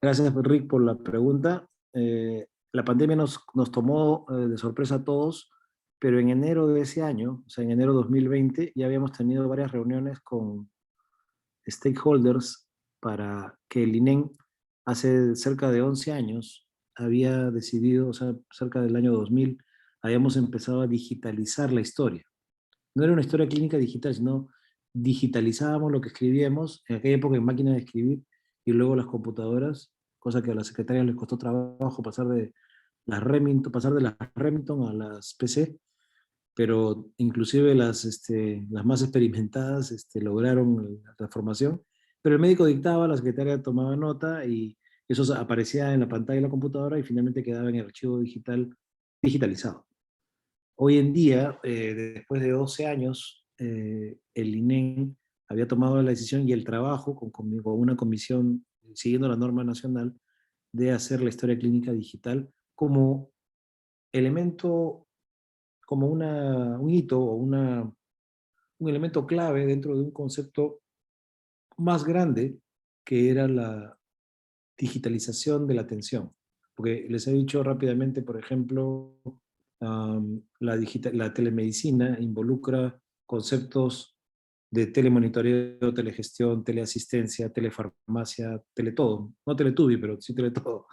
C: Gracias, Rick, por la pregunta. La pandemia nos tomó de sorpresa a todos, pero en enero de ese año, o sea, en enero de 2020, ya habíamos tenido varias reuniones con stakeholders para que el INEM hace cerca de 11 años había decidido, o sea, cerca del año 2000, habíamos empezado a digitalizar la historia. No era una historia clínica digital, sino digitalizábamos lo que escribíamos, en aquella época en máquinas de escribir, y luego las computadoras, cosa que a las secretarias les costó trabajo pasar de las Remington a las PC, pero inclusive las más experimentadas lograron la transformación, pero el médico dictaba, la secretaria tomaba nota y eso aparecía en la pantalla de la computadora y finalmente quedaba en el archivo digitalizado. Hoy en día, después de 12 años, el INEM había tomado la decisión y el trabajo con una comisión, siguiendo la norma nacional, de hacer la historia clínica digital como elemento, como un hito o un elemento clave dentro de un concepto más grande que era la digitalización de la atención. Porque les he dicho rápidamente, por ejemplo, la telemedicina involucra conceptos de telemonitoreo, telegestión, teleasistencia, telefarmacia, teletodo. No teletubi, pero sí teletodo.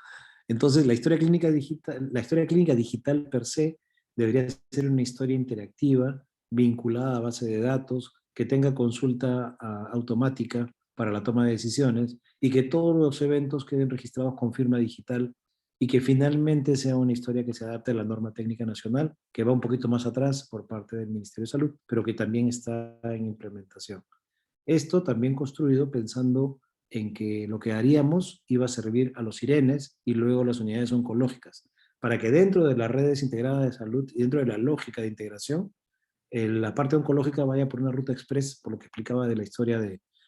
C: Entonces, la historia clínica digital per se debería ser una historia interactiva, vinculada a base de datos, que tenga consulta automática para la toma de decisiones y que todos los eventos queden registrados con firma digital y que finalmente sea una historia que se adapte a la norma técnica nacional, que va un poquito más atrás por parte del Ministerio de Salud, pero que también está en implementación. Esto también construido pensando en que lo que haríamos iba a servir a los sirenes y luego a las unidades oncológicas, para que dentro de las redes integradas de salud y dentro de la lógica de integración, la parte oncológica vaya por una ruta express, por lo que explicaba de la historia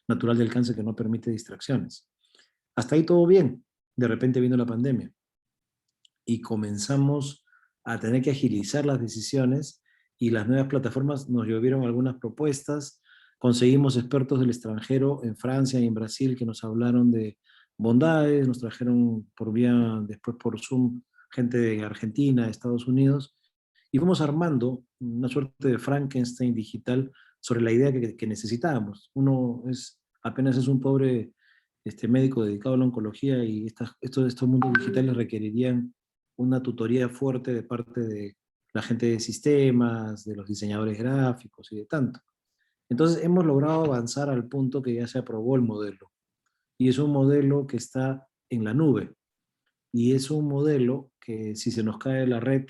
C: natural del cáncer que no permite distracciones. Hasta ahí todo bien. De repente vino la pandemia y comenzamos a tener que agilizar las decisiones, y las nuevas plataformas nos llovieron algunas propuestas. Conseguimos expertos del extranjero en Francia y en Brasil que nos hablaron de bondades, nos trajeron por vía, después por Zoom, gente de Argentina, de Estados Unidos, y fuimos armando una suerte de Frankenstein digital sobre la idea que necesitábamos. Uno apenas es un pobre médico dedicado a la oncología, y estos mundos digitales requerirían una tutoría fuerte de parte de la gente de sistemas, de los diseñadores gráficos y de tanto. Entonces hemos logrado avanzar al punto que ya se aprobó el modelo. Y es un modelo que está en la nube. Y es un modelo que, si se nos cae la red,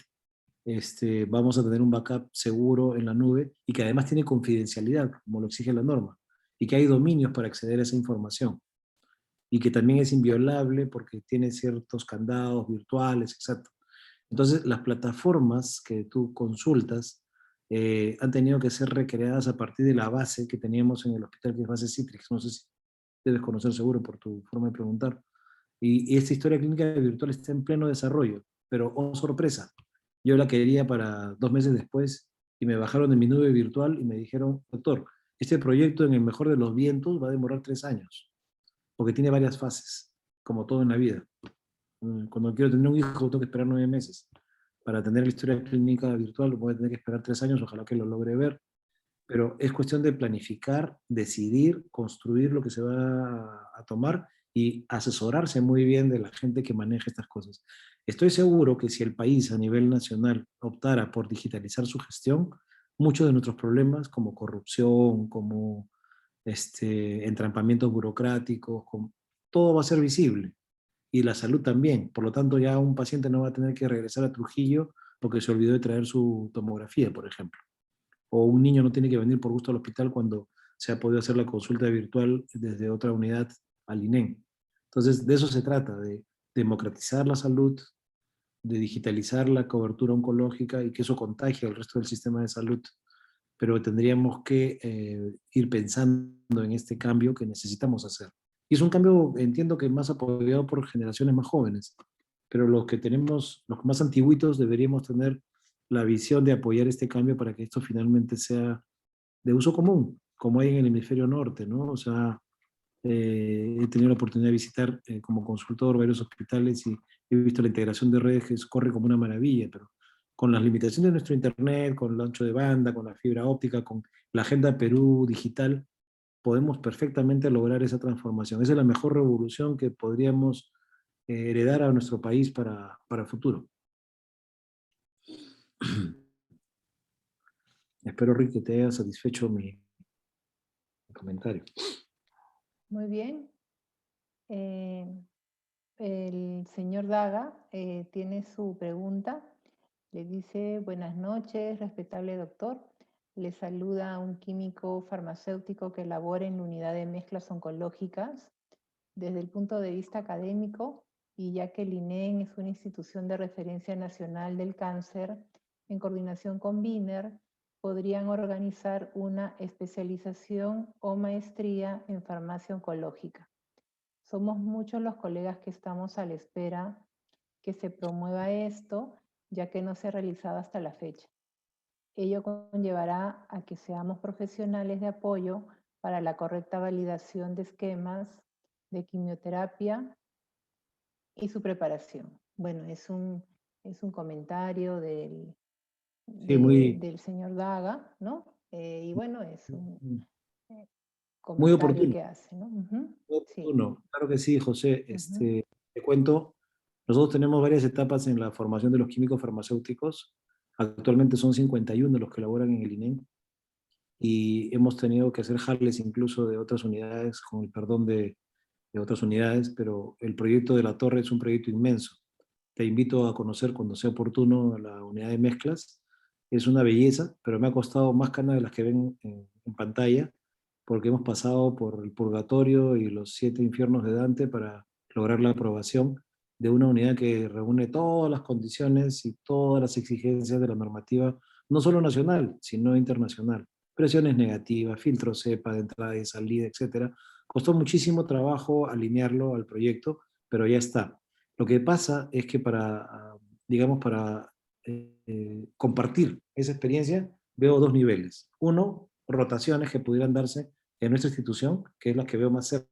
C: vamos a tener un backup seguro en la nube, y que además tiene confidencialidad, como lo exige la norma, y que hay dominios para acceder a esa información, y que también es inviolable porque tiene ciertos candados virtuales, etc. Entonces, las plataformas que tú consultas han tenido que ser recreadas a partir de la base que teníamos en el hospital, que es base Citrix. No sé si debes conocer seguro por tu forma de preguntar. Y esta historia clínica virtual está en pleno desarrollo, pero oh sorpresa, yo la quería para 2 meses después, y me bajaron de mi nube virtual y me dijeron: doctor, este proyecto en el mejor de los vientos va a demorar 3 años, porque tiene varias fases, como todo en la vida. Cuando quiero tener un hijo tengo que esperar 9 meses. Para tener la historia clínica virtual voy a tener que esperar 3 años, ojalá que lo logre ver. Pero es cuestión de planificar, decidir, construir lo que se va a tomar, y asesorarse muy bien de la gente que maneja estas cosas. Estoy seguro que si el país a nivel nacional optara por digitalizar su gestión, muchos de nuestros problemas, como corrupción, como entrampamientos burocráticos, todo va a ser visible, y la salud también. Por lo tanto, ya un paciente no va a tener que regresar a Trujillo porque se olvidó de traer su tomografía, por ejemplo. O un niño no tiene que venir por gusto al hospital cuando se ha podido hacer la consulta virtual desde otra unidad al INEM. Entonces, de eso se trata, de democratizar la salud, de digitalizar la cobertura oncológica, y que eso contagie al resto del sistema de salud. Pero tendríamos que ir pensando en este cambio que necesitamos hacer. Y es un cambio, entiendo, que más apoyado por generaciones más jóvenes, pero los que más antiguitos, deberíamos tener la visión de apoyar este cambio para que esto finalmente sea de uso común, como hay en el hemisferio norte, ¿no? O sea, he tenido la oportunidad de visitar como consultor varios hospitales, y he visto la integración de redes que corre como una maravilla, pero con las limitaciones de nuestro internet, con el ancho de banda, con la fibra óptica, con la Agenda Perú digital, podemos perfectamente lograr esa transformación. Esa es la mejor revolución que podríamos heredar a nuestro país para el futuro. Espero, Rick, que te haya satisfecho mi comentario.
B: Muy bien. El señor Daga tiene su pregunta. Le dice: buenas noches, respetable doctor. Le saluda un químico farmacéutico que labora en la unidad de mezclas oncológicas. Desde el punto de vista académico, y ya que el INEN es una institución de referencia nacional del cáncer, en coordinación con BINER, podrían organizar una especialización o maestría en farmacia oncológica. Somos muchos los colegas que estamos a la espera que se promueva esto, ya que no se ha realizado hasta la fecha. Ello conllevará a que seamos profesionales de apoyo para la correcta validación de esquemas de quimioterapia y su preparación. Bueno, es un comentario del señor Daga, ¿no? Y bueno, es un
C: muy
B: comentario
C: oportuno.
B: que hace, ¿no?
C: Muy
B: Sí.
C: oportuno. Claro que sí, José. Te cuento, nosotros tenemos varias etapas en la formación de los químicos farmacéuticos. Actualmente son 51 los que laboran en el INEM, y hemos tenido que hacer jales incluso de otras unidades, con el perdón de otras unidades, pero el proyecto de la torre es un proyecto inmenso. Te invito a conocer cuando sea oportuno la unidad de mezclas. Es una belleza, pero me ha costado más canas de las que ven en pantalla, porque hemos pasado por el purgatorio y los 7 infiernos de Dante para lograr la aprobación de una unidad que reúne todas las condiciones y todas las exigencias de la normativa, no solo nacional, sino internacional. Presiones negativas, filtro cepa de entrada y salida, etcétera. Costó muchísimo trabajo alinearlo al proyecto, pero ya está. Lo que pasa es que digamos, para compartir esa experiencia, veo dos niveles. Uno, rotaciones que pudieran darse en nuestra institución, que es la que veo más cerca.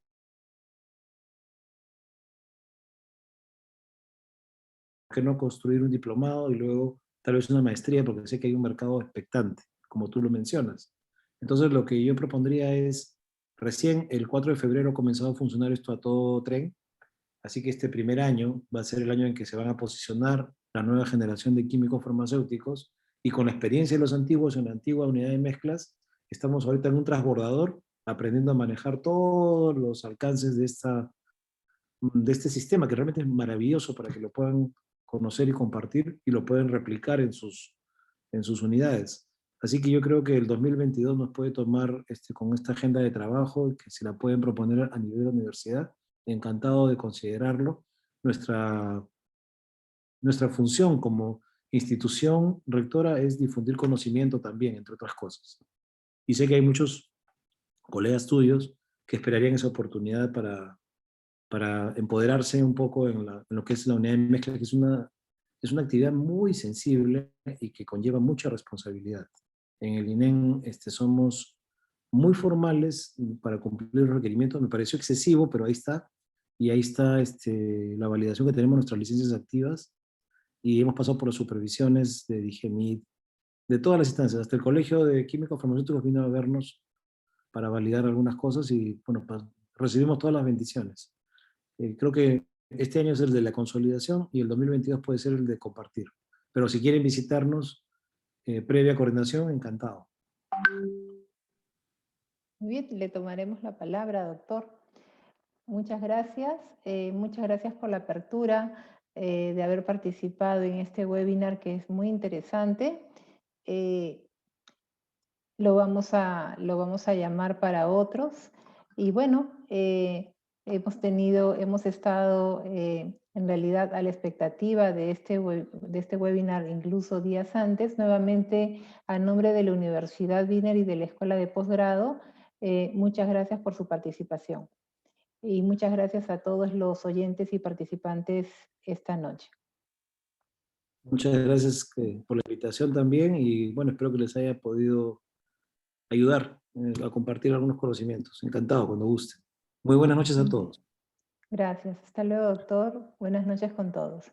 C: ¿Por qué no construir un diplomado y luego tal vez una maestría? Porque sé que hay un mercado expectante, como tú lo mencionas. Entonces lo que yo propondría es, recién el 4 de febrero ha comenzado a funcionar esto a todo tren, así que este primer año va a ser el año en que se van a posicionar la nueva generación de químicos farmacéuticos, y con la experiencia de los antiguos en la antigua unidad de mezclas, estamos ahorita en un transbordador aprendiendo a manejar todos los alcances de este sistema, que realmente es maravilloso para que lo puedan conocer y compartir y lo pueden replicar en sus unidades. Así que yo creo que el 2022 nos puede tomar con esta agenda de trabajo, que se la pueden proponer a nivel de universidad. Encantado de considerarlo. Nuestra función como institución rectora es difundir conocimiento también, entre otras cosas. Y sé que hay muchos colegas tuyos que esperarían esa oportunidad para empoderarse un poco en lo que es la unidad de mezcla, que es una actividad muy sensible y que conlleva mucha responsabilidad. En el INEM somos muy formales para cumplir los requerimientos. Me pareció excesivo, pero ahí está. Y ahí está la validación que tenemos en nuestras licencias activas. Y hemos pasado por las supervisiones de DIGEMIT, de todas las instancias. Hasta el Colegio de Químicos Farmacéuticos vino a vernos para validar algunas cosas y, bueno, recibimos todas las bendiciones. Creo que este año es el de la consolidación y el 2022 puede ser el de compartir. Pero si quieren visitarnos, previa coordinación, encantado.
B: Muy bien, le tomaremos la palabra, doctor. Muchas gracias por la apertura, de haber participado en este webinar que es muy interesante. Lo vamos a llamar para otros. Y bueno, hemos estado en realidad a la expectativa de este webinar incluso días antes. Nuevamente, a nombre de la Universidad Wiener y de la Escuela de Posgrado, muchas gracias por su participación. Y muchas gracias a todos los oyentes y participantes esta noche.
C: Muchas gracias por la invitación también y bueno, espero que les haya podido ayudar a compartir algunos conocimientos. Encantado, cuando guste. Muy buenas noches a todos.
B: Gracias. Hasta luego, doctor. Buenas noches con todos.